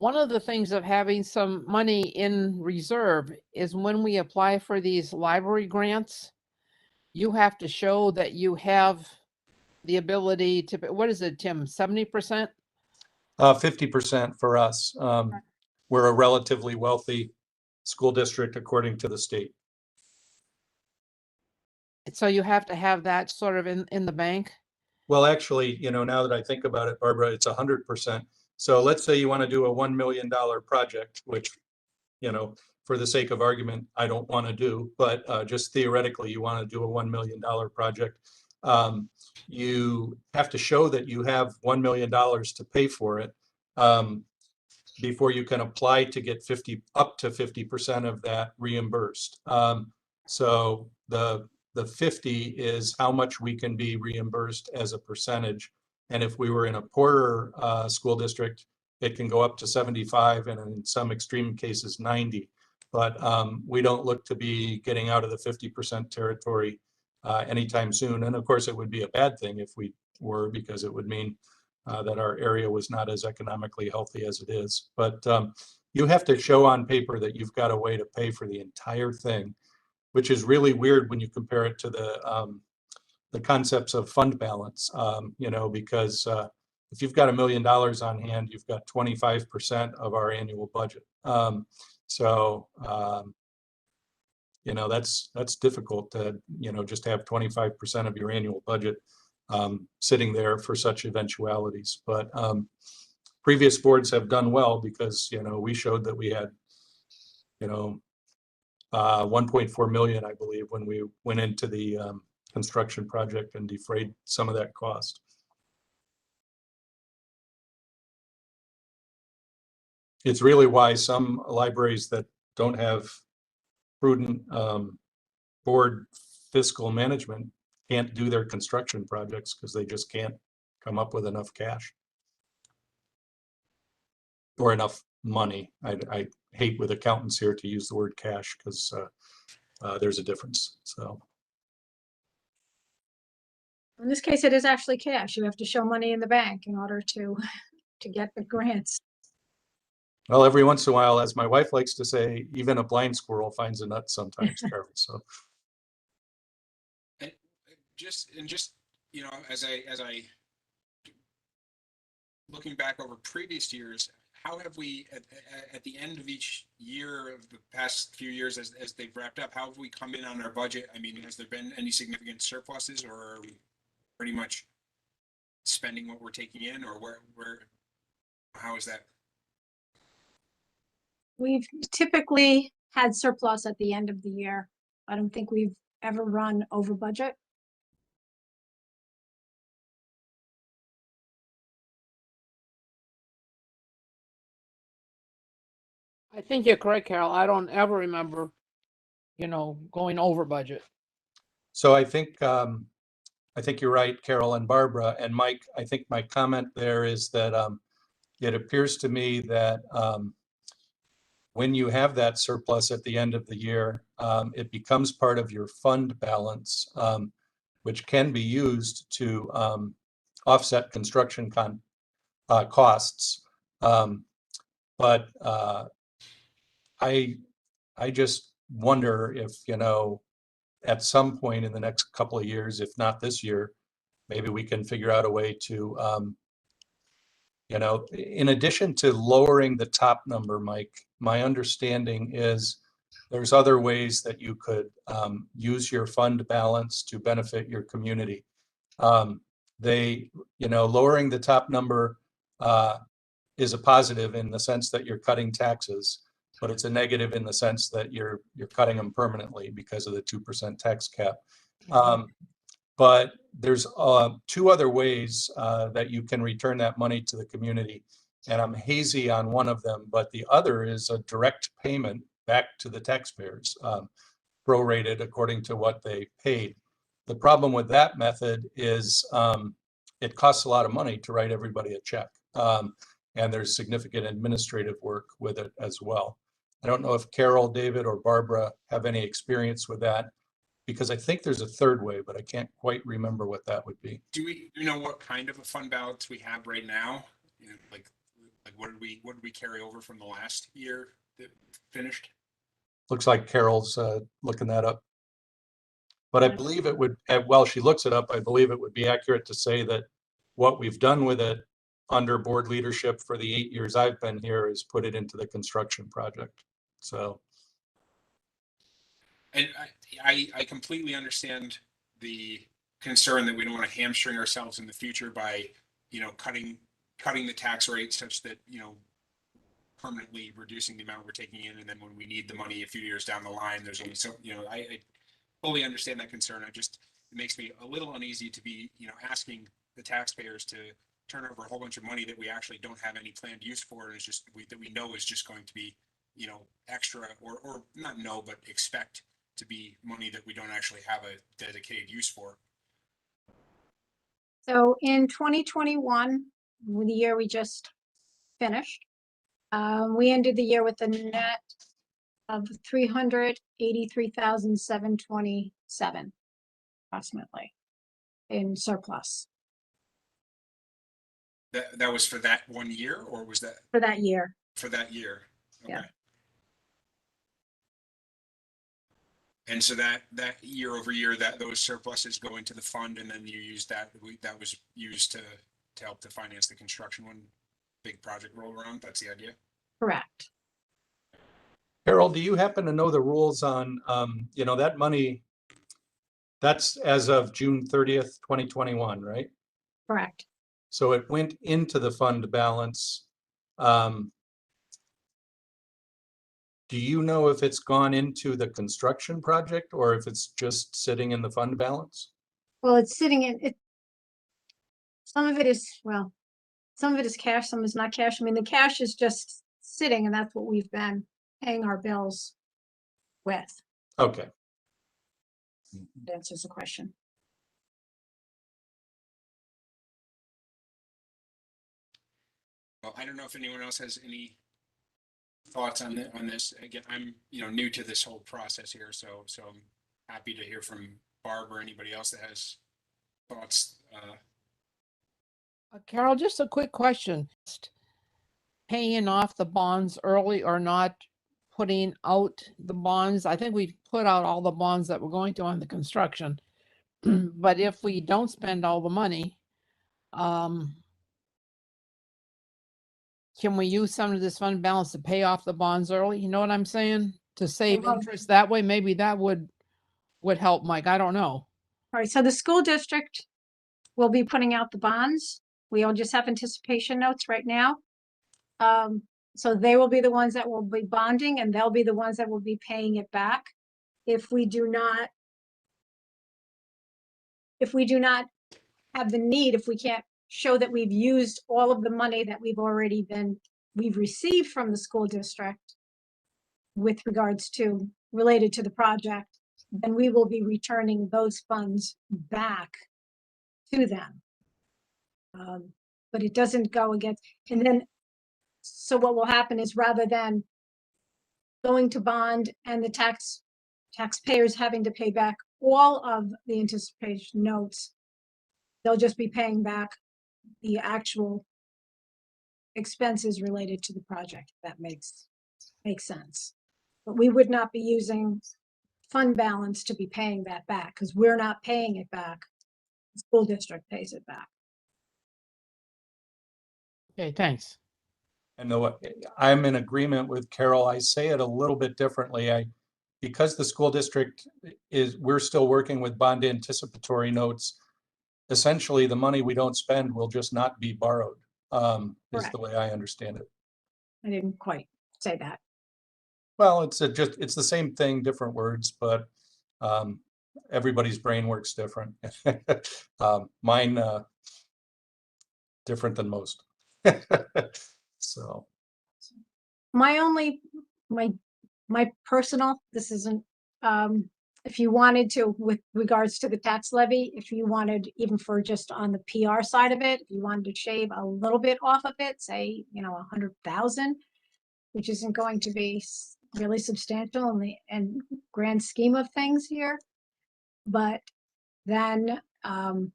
One of the things of having some money in reserve is when we apply for these library grants, you have to show that you have the ability to, what is it, Tim, 70%? 50% for us. We're a relatively wealthy school district according to the state. So you have to have that sort of in the bank? Well, actually, you know, now that I think about it, Barbara, it's 100%. So let's say you want to do a $1 million project, which, you know, for the sake of argument, I don't want to do, but just theoretically, you want to do a $1 million project. You have to show that you have $1 million to pay for it before you can apply to get up to 50% of that reimbursed. So the 50 is how much we can be reimbursed as a percentage. And if we were in a poorer school district, it can go up to 75 and in some extreme cases 90. But we don't look to be getting out of the 50% territory anytime soon. And of course, it would be a bad thing if we were, because it would mean that our area was not as economically healthy as it is. But you have to show on paper that you've got a way to pay for the entire thing, which is really weird when you compare it to the concepts of fund balance, you know, because if you've got $1 million on hand, you've got 25% of our annual budget. You know, that's difficult to, you know, just have 25% of your annual budget sitting there for such eventualities. But previous boards have done well because, you know, we showed that we had, you know, 1.4 million, I believe, when we went into the construction project and defrayed some of that cost. It's really why some libraries that don't have prudent board fiscal management can't do their construction projects because they just can't come up with enough cash or enough money. I hate with accountants here to use the word cash because there's a difference. So In this case, it is actually cash. You have to show money in the bank in order to get the grants. well, every once in a while, as my wife likes to say, even a blind squirrel finds a nut sometimes, Carol. So Just you know, as I looking back over previous years, how have we at the end of each year of the past few years as they've wrapped up, how have we come in on our budget? I mean, has there been any significant surpluses, or are we pretty much spending what we're taking in, or where how is that? We've typically had surplus at the end of the year. I don't think we've ever run over budget. I think you're correct, Carol. I don't ever remember, you know, going over budget. so I think you're right, Carol and Barbara and Mike. I think my comment there is that it appears to me that when you have that surplus at the end of the year, it becomes part of your fund balance, which can be used to offset construction costs. But I just wonder if, you know, at some point in the next couple of years, if not this year, maybe we can figure out a way to, you know, in addition to lowering the top number, Mike, my understanding is there's other ways that you could use your fund balance to benefit your community. You know, lowering the top number is a positive in the sense that you're cutting taxes, but it's a negative in the sense that you're cutting them permanently because of the 2% tax cap. But there's two other ways that you can return that money to the community. And I'm hazy on one of them, but the other is a direct payment back to the taxpayers, prorated according to what they paid. The problem with that method is it costs a lot of money to write everybody a check. And there's significant administrative work with it as well. I don't know if Carol, David, or Barbara have any experience with that, because I think there's a third way, but I can't quite remember what that would be. Do you know what kind of a fund balance we have right now? You know, like what did we carry over from the last year that finished? Looks like Carol's looking that up. But I believe it would, while she looks it up, I believe it would be accurate to say that what we've done with it under board leadership for the 8 years I've been here is put it into the construction project. So. And I completely understand the concern that we don't want to hamstring ourselves in the future by, cutting the tax rate such that, permanently reducing the amount we're taking in. And then when we need the money a few years down the line, there's only so, I fully understand that concern. It makes me a little uneasy to be, asking the taxpayers to turn over a whole bunch of money that we actually don't have any planned use for. And it's just, that we know is just going to be, extra or not know, but expect to be money that we don't actually have a dedicated use for. So in 2021, the year we just finished, we ended the year with a net of 383,727 approximately in surplus That was for that 1 year, or was that for that year. for that year? Okay. Yeah. And so that year over year, those surpluses go into the fund, and then you use that was used to help to finance the construction when big project rolled around. That's the idea. Correct. Harold, do you happen to know the rules on, that money? That's as of June 30th, 2021, right? Correct. So it went into the fund balance. Do you know if it's gone into the construction project or if it's just sitting in the fund balance? Well, it's sitting in it. Some of it is cash, some is not cash. I mean, the cash is just sitting, and that's what we've been paying our bills with. Okay. That answers the question. Well, I don't know if anyone else has any thoughts on this. Again, I'm new to this whole process here, so I'm happy to hear from Barb or anybody else that has thoughts. Carol, just a quick question. Paying off the bonds early or not putting out the bonds? I think we've put out all the bonds that we're going to on the construction. But if we don't spend all the money, can we use some of this fund balance to pay off the bonds early? You know what I'm saying? To save Well, interest that way, maybe that would help, Mike. I don't know. All right, so the school district will be putting out the bonds. We all just have anticipation notes right now. So they will be the ones that will be bonding, and they'll be the ones that will be paying it back. If we do not have the need, if we can't show that we've used all of the money that we've received from the school district with regards to related to the project, then we will be returning those funds back to them. But it doesn't go against, and then, so what will happen is rather than going to bond and the taxpayers having to pay back all of the anticipation notes, they'll just be paying back the actual expenses related to the project. If that makes sense. But we would not be using fund balance to be paying that back because we're not paying it back. The school district pays it back. Okay, thanks. And I'm in agreement with Carol. I say it a little bit differently. Because the school district we're still working with bond anticipatory notes. Essentially, the money we don't spend will just not be borrowed, is Correct. the way I understand it. I didn't quite say that. Well, it's the same thing, different words, but everybody's brain works different. Mine different than most. So My personal, this isn't, if you wanted to, with regards to the tax levy, if you wanted, even for just on the PR side of it, if you wanted to shave a little bit off of it, say, 100,000, which isn't going to be really substantial in the grand scheme of things here. But then, on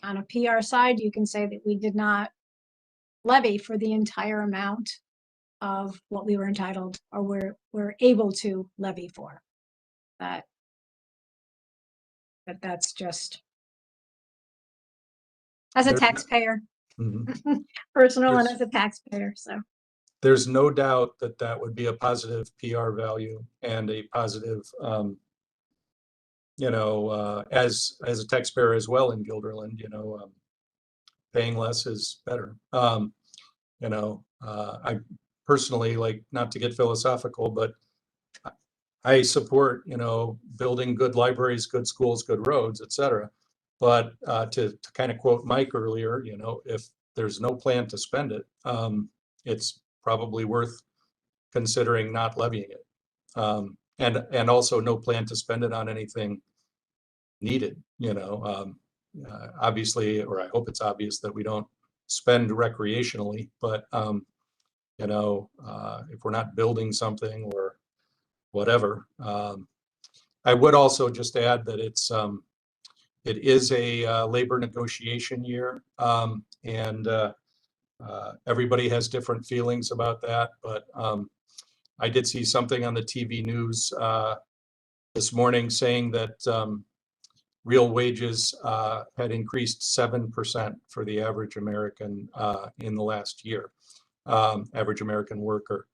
a PR side, you can say that we did not levy for the entire amount of what we were entitled or we're able to levy for. That's just as a There's- taxpayer, Mhm. personal and There's- as a taxpayer. So There's no doubt that would be a positive PR value and a positive as a taxpayer as well in Guilderland, paying less is better. I personally, like, not to get philosophical, but I support, building good libraries, good schools, good roads, et cetera. But to kind of quote Mike earlier, if there's no plan to spend it, it's probably worth considering not levying it. And also no plan to spend it on anything needed, obviously, or I hope it's obvious that we don't spend recreationally, but if we're not building something or whatever. I would also just add that it is a labor negotiation year, and everybody has different feelings about that. But I did see something on the TV news this morning saying that real wages had increased 7% for the average American in the last year, average American worker.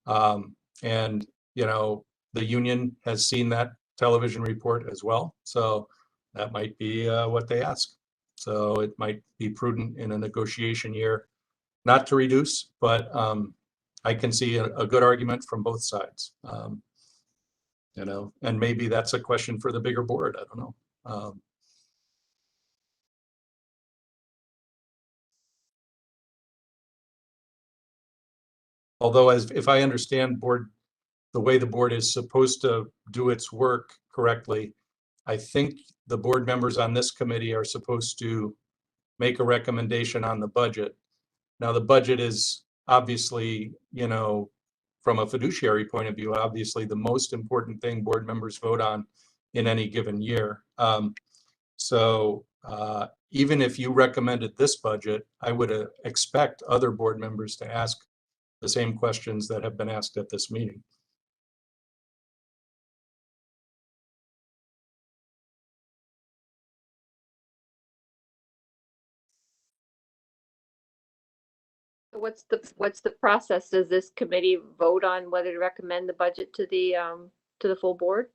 And, the union has seen that television report as well. So that might be what they ask. So it might be prudent in a negotiation year not to reduce, but I can see a good argument from both sides. And maybe that's a question for the bigger board. I don't know. Although, if I understand the way the board is supposed to do its work correctly, I think the board members on this committee are supposed to make a recommendation on the budget. Now, the budget is obviously, from a fiduciary point of view, obviously the most important thing board members vote on in any given year. So even if you recommended this budget, I would expect other board members to ask the same questions that have been asked at this meeting. What's the process? Does this committee vote on whether to recommend the budget to the full board?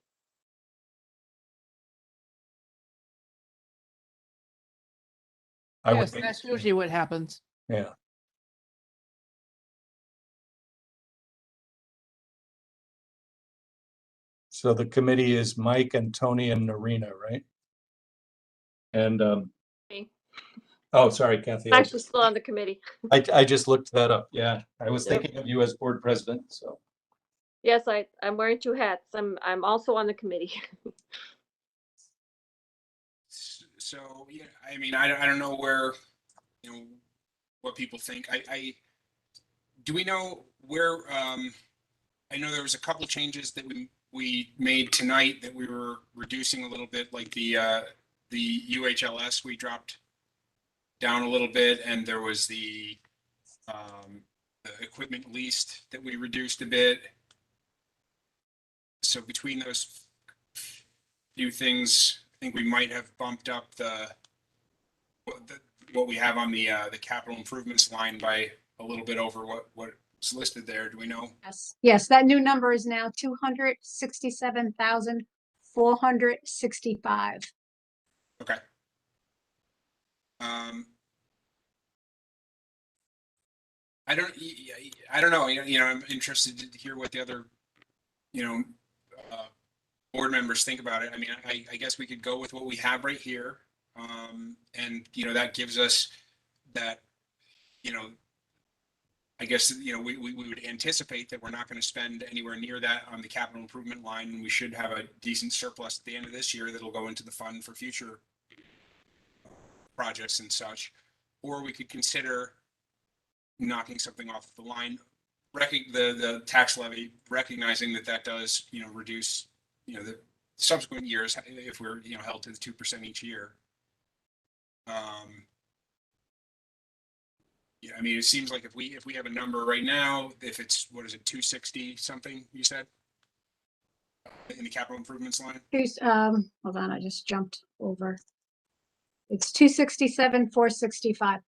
I would Yes, think that's so. usually what happens. Yeah. So the committee is Mike and Tony and Narina, right? And, Me. oh, sorry, Kathy. I'm actually still on the committee. I just looked that up. Yeah, I was Yep. thinking of you as board president, so. Yes, I'm wearing two hats. I'm also on the committee. So, yeah, I mean, I don't know where, what people think. Do we know where, I know there was a couple changes that we made tonight that we were reducing a little bit, like the UHLS, we dropped down a little bit, and there was the equipment leased that we reduced a bit. So between those few things, I think we might have bumped up what we have on the capital improvements line by a little bit over what's listed there. Do we know? Yes, that new number is now 267,465. Okay. I don't know. I'm interested to hear what the other, board members think about it. I mean, I guess we could go with what we have right here. And, that gives us that, I guess, we would anticipate that we're not going to spend anywhere near that on the capital improvement line. And we should have a decent surplus at the end of this year that'll go into the fund for future projects and such. Or we could consider knocking something off the line, the tax levy, recognizing that does, reduce, the subsequent years if we're, held to the 2% each year. Yeah, I mean, it seems like if we have a number right now, if it's, what is it, 260 something, you said? In the capital improvements line? Hold on, I just jumped over. It's 267,465.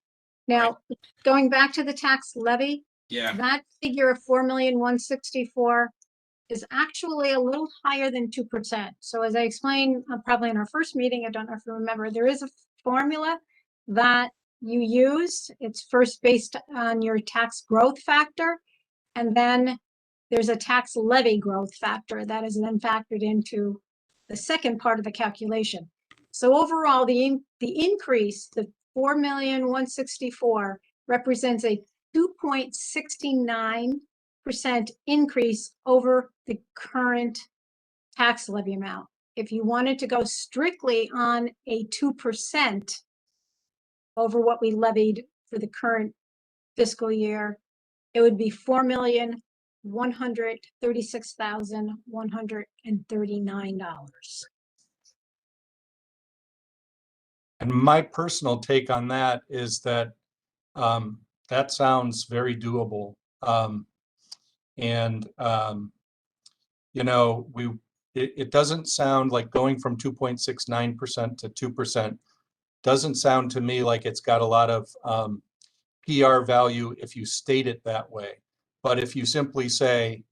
Now, going back to the tax levy, Yeah. that figure of 4,164,000 is actually a little higher than 2%. So as I explained, probably in our first meeting, I don't know if you remember, there is a formula that you use. It's first based on your tax growth factor, and then there's a tax levy growth factor that is then factored into the second part of the calculation. So overall, the increase, the 4,164,000 represents a 2.69% increase over the current tax levy amount. If you wanted to go strictly on a 2% over what we levied for the current fiscal year, it would be $4,136,139. And my personal take on that is that that sounds very doable. And it doesn't sound like going from 2.69% to 2% doesn't sound to me like it's got a lot of PR value if you state it that way. But if you simply say,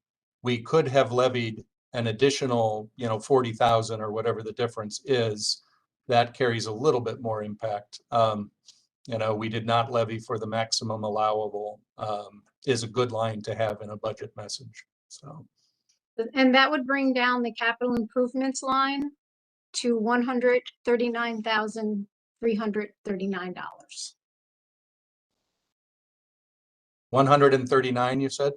we could have levied an additional, 40,000 or whatever the difference is, that carries a little bit more impact. We did not levy for the maximum allowable, is a good line to have in a budget message. So, And that would bring down the capital improvements line to $139,339. 139, you said?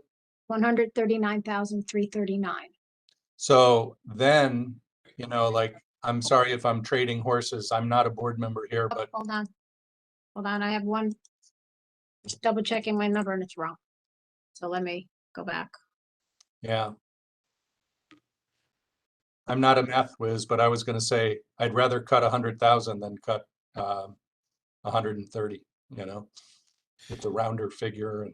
139,339. So then, I'm sorry if I'm trading horses. I'm not a board member here, Oh, but hold on. I have one, just double checking my number and it's wrong. So let me go back. yeah. I'm not a math whiz, but I was going to say I'd rather cut 100,000 than cut 130. It's a rounder figure. And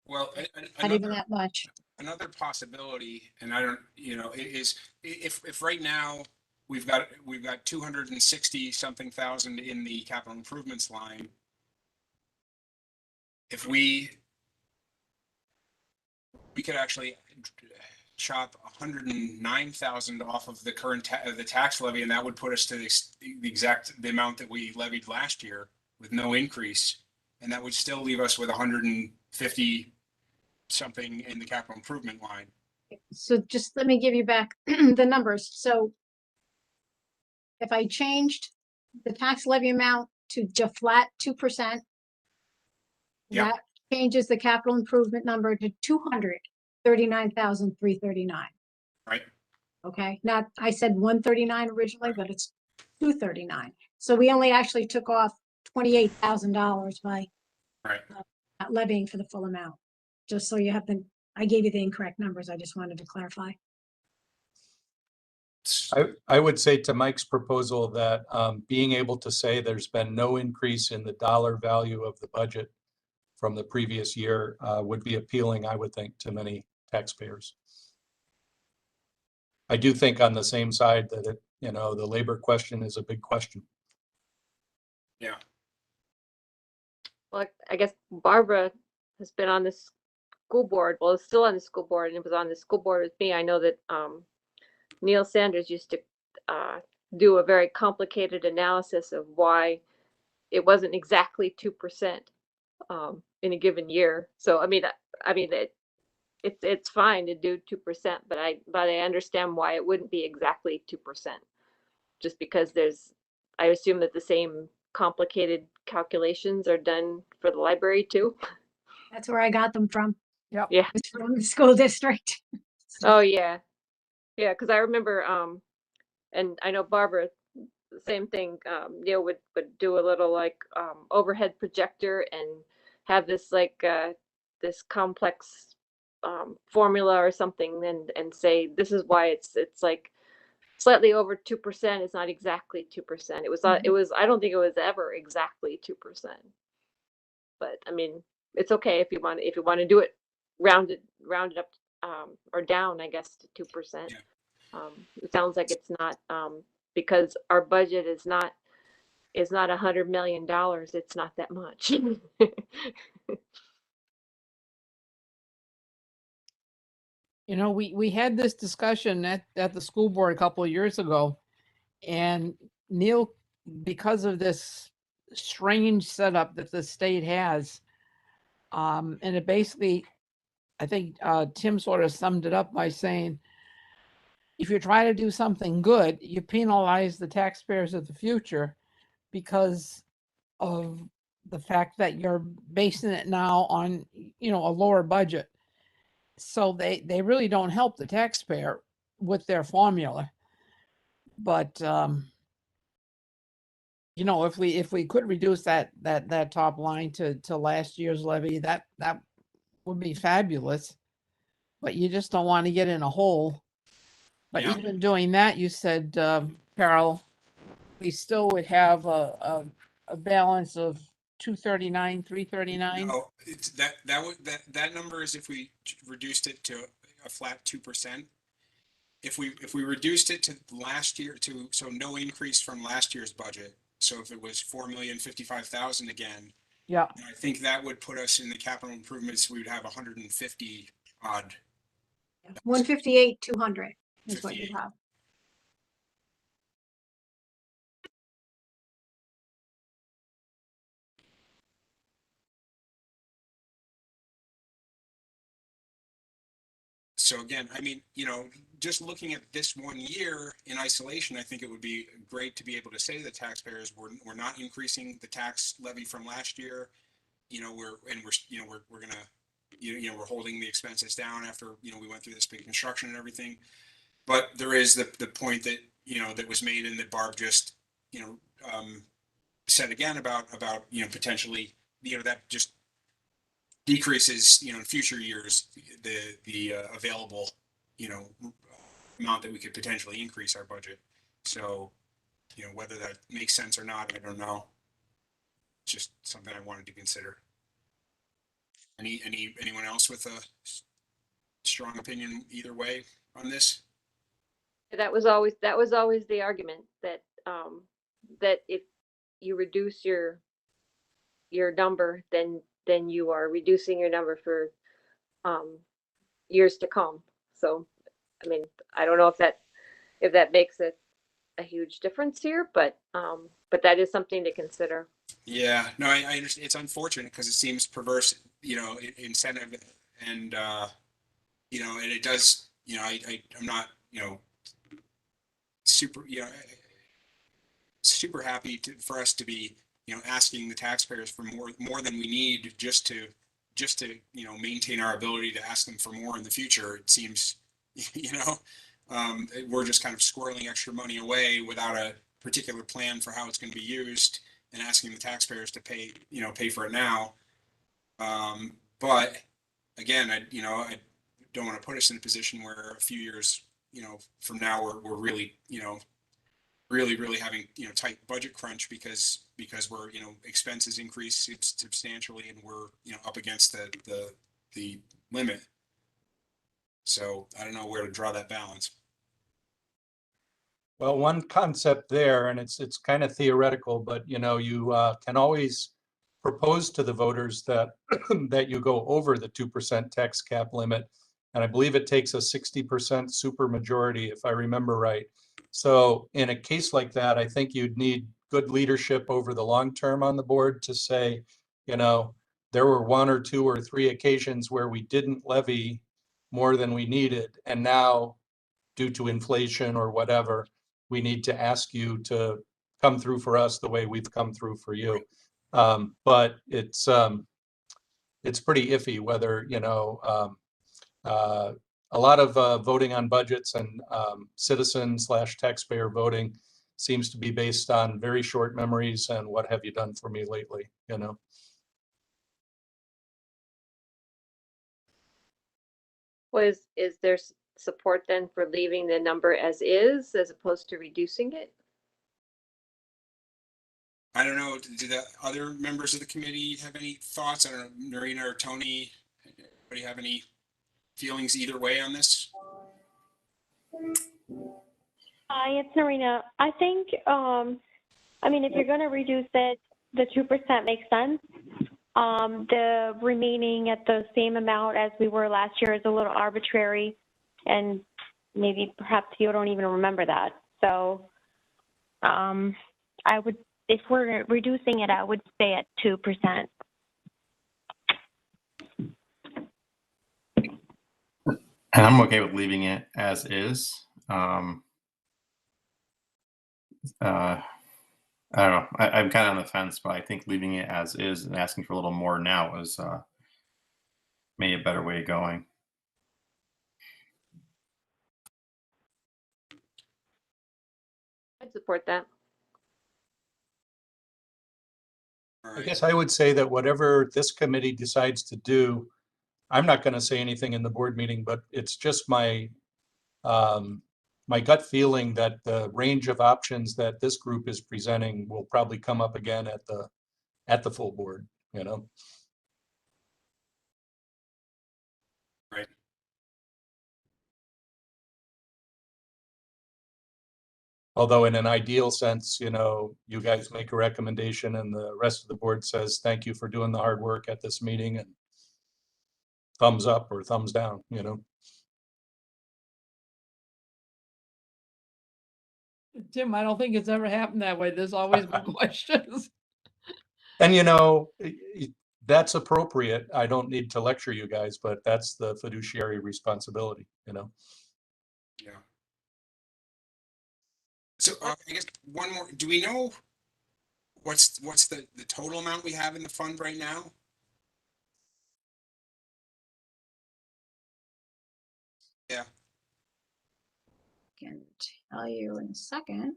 Well, Not even that much. another possibility, and I don't, is if right now we've got 260 something thousand in the capital improvements line. If we could actually chop 109,000 off of the current the tax levy, and that would put us to the exact amount that we levied last year with no increase, and that would still leave us with 150 something in the capital improvement line. So just let me give you back the numbers. So if I changed the tax levy amount to just flat 2%, Yep. that changes the capital improvement number to 239,339. Right. Okay, not, I said 139 originally, but it's 239. So we only actually took off $28,000 by Right. not levying for the full amount. Just so you have the, I gave you the incorrect numbers. I just wanted to clarify. I would say to Mike's proposal that being able to say there's been no increase in the dollar value of the budget from the previous year would be appealing, I would think, to many taxpayers. I do think on the same side that the labor question is a big question. Yeah. Well, I guess Barbara has been on this school board, well, is still on the school board, and it was on the school board with me. I know that Neil Sanders used to do a very complicated analysis of why it wasn't exactly 2% in a given year. So I mean it's fine to do 2%, but I understand why it wouldn't be exactly 2%, just because I assume that the same complicated calculations are done for the library too. That's where I got them from. Yep. Yeah. It's from the school district. Oh yeah, because I remember and I know Barbara, the same thing. Neil would do a little like overhead projector and have this like this complex formula or something, and say this is why it's like slightly over 2%. It's not exactly 2%. It was I don't think it was ever exactly 2%. But I mean, it's okay if you want to do it rounded up or down, I guess, to 2%. Yeah. It sounds like it's not because our budget is not $100 million. It's not that much. You know, we had this discussion at the school board a couple of years ago, and Neil, because of this strange setup that the state has, and it basically, I think Tim sort of summed it up by saying, if you try to do something good, you penalize the taxpayers of the future because of the fact that you're basing it now on, you know, a lower budget. So they really don't help the taxpayer with their formula. But you know, if we could reduce that top line to last year's levy, that would be fabulous. But you just don't want to get in a hole. But Yeah. even doing that, you said, Carol, we still would have a balance of 239, 339. No, it's that number is if we reduced it to a flat 2%. If we reduced it to last year so no increase from last year's budget. So if it was 4,055,000 again, Yeah. I think that would put us in the capital improvements. We would have 150 odd. 158, 200 is what you 58. have. So again, I mean, you know, just looking at this 1 year in isolation, I think it would be great to be able to say to the taxpayers, we're not increasing the tax levy from last year. You know, we're gonna, you know, we're holding the expenses down after, you know, we went through this big construction and everything. But there is the point that, you know, that was made and that Barb just, you know, said again about, you know, potentially, you know, that just decreases, you know, in future years, the available, you know, amount that we could potentially increase our budget. So, you know, whether that makes sense or not, I don't know. It's just something I wanted to consider. Anyone else with a strong opinion either way on this? That was always the argument that that if you reduce your number, then you are reducing your number for years to come. So, I mean, I don't know if that makes a huge difference here, but that is something to consider. Yeah, no, I understand. It's unfortunate because it seems perverse, you know, incentive and, you know, and it does, you know, I'm not, you know, super, you know, super happy for us to be, you know, asking the taxpayers for more than we need just to, you know, maintain our ability to ask them for more in the future. It seems, you know, we're just kind of squirreling extra money away without a particular plan for how it's going to be used and asking the taxpayers to pay, you know, pay for it now. But again, I don't want to put us in a position where a few years, you know, from now we're really, you know, really having, you know, tight budget crunch because we're, you know, expenses increase substantially and we're, you know, up against the limit. So I don't know where to draw that balance. Well, one concept there, and it's kind of theoretical, but you know, you can always propose to the voters that that you go over the 2% tax cap limit. And I believe it takes a 60% supermajority, if I remember right. So in a case like that, I think you'd need good leadership over the long term on the board to say, you know, there were 1 or 2 or 3 occasions where we didn't levy more than we needed. And now, due to inflation or whatever, we need to ask you to come through for us the way we've come through for you. But it's pretty iffy whether, you know, a lot of voting on budgets and citizen/taxpayer voting seems to be based on very short memories and what have you done for me lately, you know? Well, is there support then for leaving the number as is as opposed to reducing it? I don't know. Do the other members of the committee have any thoughts? I don't know, Norina or Tony, anybody have any feelings either way on this? Hi, it's Norina. I think, I mean, if you're going to reduce it, the 2% makes sense. The remaining at the same amount as we were last year is a little arbitrary. and maybe perhaps you don't even remember that. So I would, if we're reducing it, I would stay at 2%. And I'm okay with leaving it as is. I don't know. I'm kind of on the fence, but I think leaving it as is and asking for a little more now is maybe a better way of going. I'd support that. All I right. guess I would say that whatever this committee decides to do, I'm not going to say anything in the board meeting, but it's just my my gut feeling that the range of options that this group is presenting will probably come up again at the full board, you know? Right. Although in an ideal sense, you know, you guys make a recommendation and the rest of the board says, thank you for doing the hard work at this meeting and thumbs up or thumbs down, you know? Tim, I don't think it's ever happened that way. There's always been questions. And you know, that's appropriate. I don't need to lecture you guys, but that's the fiduciary responsibility, you know? Yeah. So I guess one more, do we know what's the total amount we have in the fund right now? Yeah. Can tell you in a second.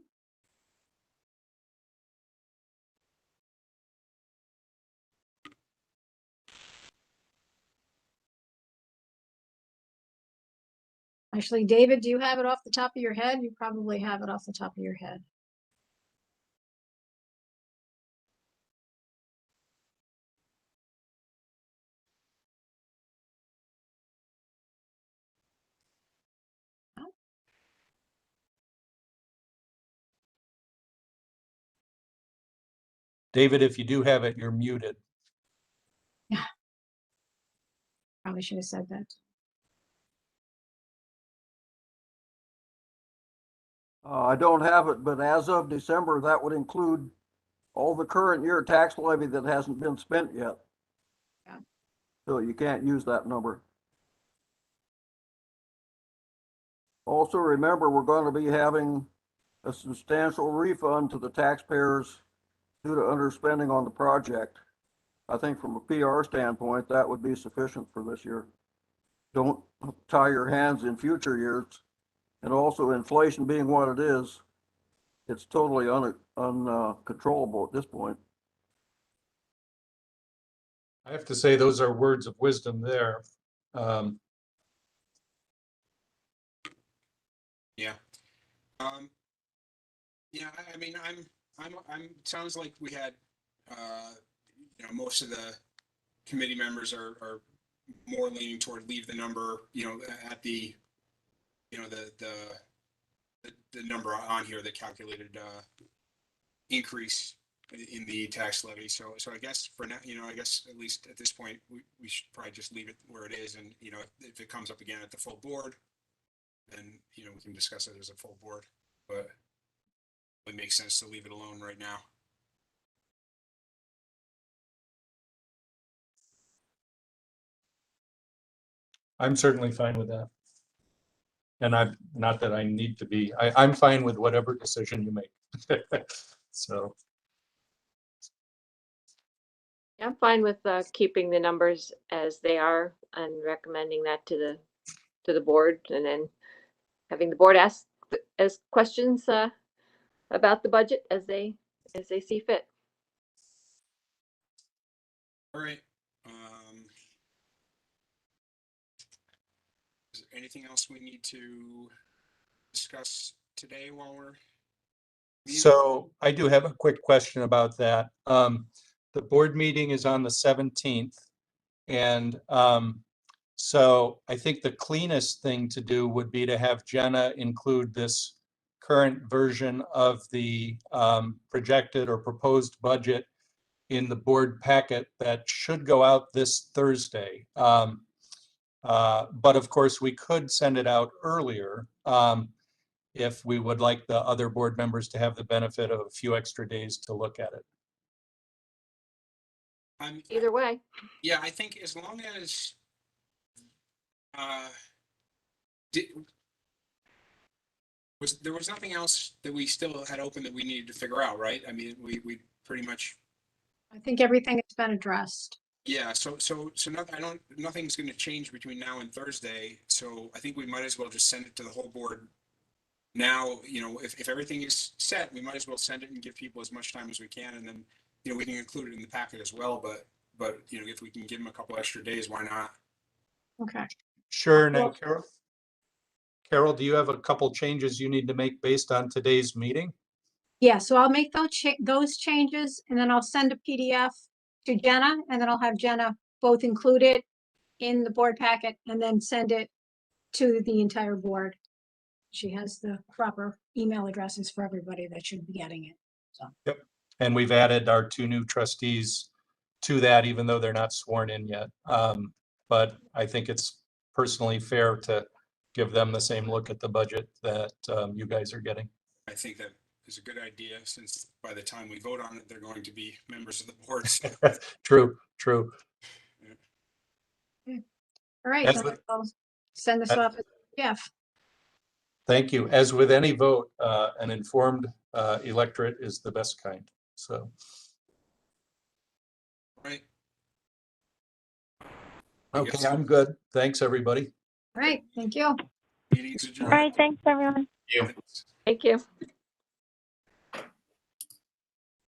Actually, David, do you have it off the top of your head? You probably have it off the top of your head. David, if you do have it, you're muted. Probably should have said that. I don't have it, but as of December, that would include all the current year tax levy that hasn't been spent yet. Yeah. So you can't use that number. Also, remember, we're going to be having a substantial refund to the taxpayers due to underspending on the project. I think from a PR standpoint, that would be sufficient for this year. Don't tie your hands in future years. And also inflation being what it is, it's totally uncontrollable at this point. I have to say, those are words of wisdom there. Yeah. Yeah, I mean, sounds like we had, you know, most of the committee members are more leaning toward leave the number, you know, at the, you know, the number on here, the calculated, increase in the tax levy. So I guess for now, you know, I guess at least at this point, we should probably just leave it where it is. And, you know, if it comes up again at the full board, then, you know, we can discuss it as a full board, but it makes sense to leave it alone right now. I'm certainly fine with that. And I'm not that I need to be, I'm fine with whatever decision you make. So, I'm fine with keeping the numbers as they are and recommending that to the board, and then having the board ask questions about the budget as they see fit. All right. Is there anything else we need to discuss today while we're meeting? so I do have a quick question about that. The board meeting is on the 17th. And so I think the cleanest thing to do would be to have Jenna include this current version of the projected or proposed budget in the board packet that should go out this Thursday. But of course, we could send it out earlier if we would like the other board members to have the benefit of a few extra days to look at it. Either way. Yeah, I think as long as, did, there was nothing else that we still had open that we needed to figure out, right? I mean, we pretty much, I think everything has been addressed. yeah, so nothing's gonna change between now and Thursday, so I think we might as well just send it to the whole board. Now, you know, if everything is set, we might as well send it and give people as much time as we can, and then, you know, we can include it in the packet as well, but, you know, if we can give them a couple extra days, why not? Okay. Sure. Now, Well- Carol, do you have a couple changes you need to make based on today's meeting? Yeah, so I'll make those changes and then I'll send a PDF to Jenna and then I'll have Jenna both include it in the board packet and then send it to the entire board. She has the proper email addresses for everybody that should be getting it. Yep. And we've added our 2 new trustees to that, even though they're not sworn in yet. But I think it's personally fair to give them the same look at the budget that you guys are getting. I think that is a good idea, since by the time we vote on it, they're going to be members of the board. So True, true. All right, That's then what- I'll send this that- off to Jeff. Thank you. As with any vote, an informed electorate is the best kind. So, right. okay, I'm good. Thanks, everybody. All right, thank you. Meetings All adjourned. right, thanks, everyone. You. Thank you.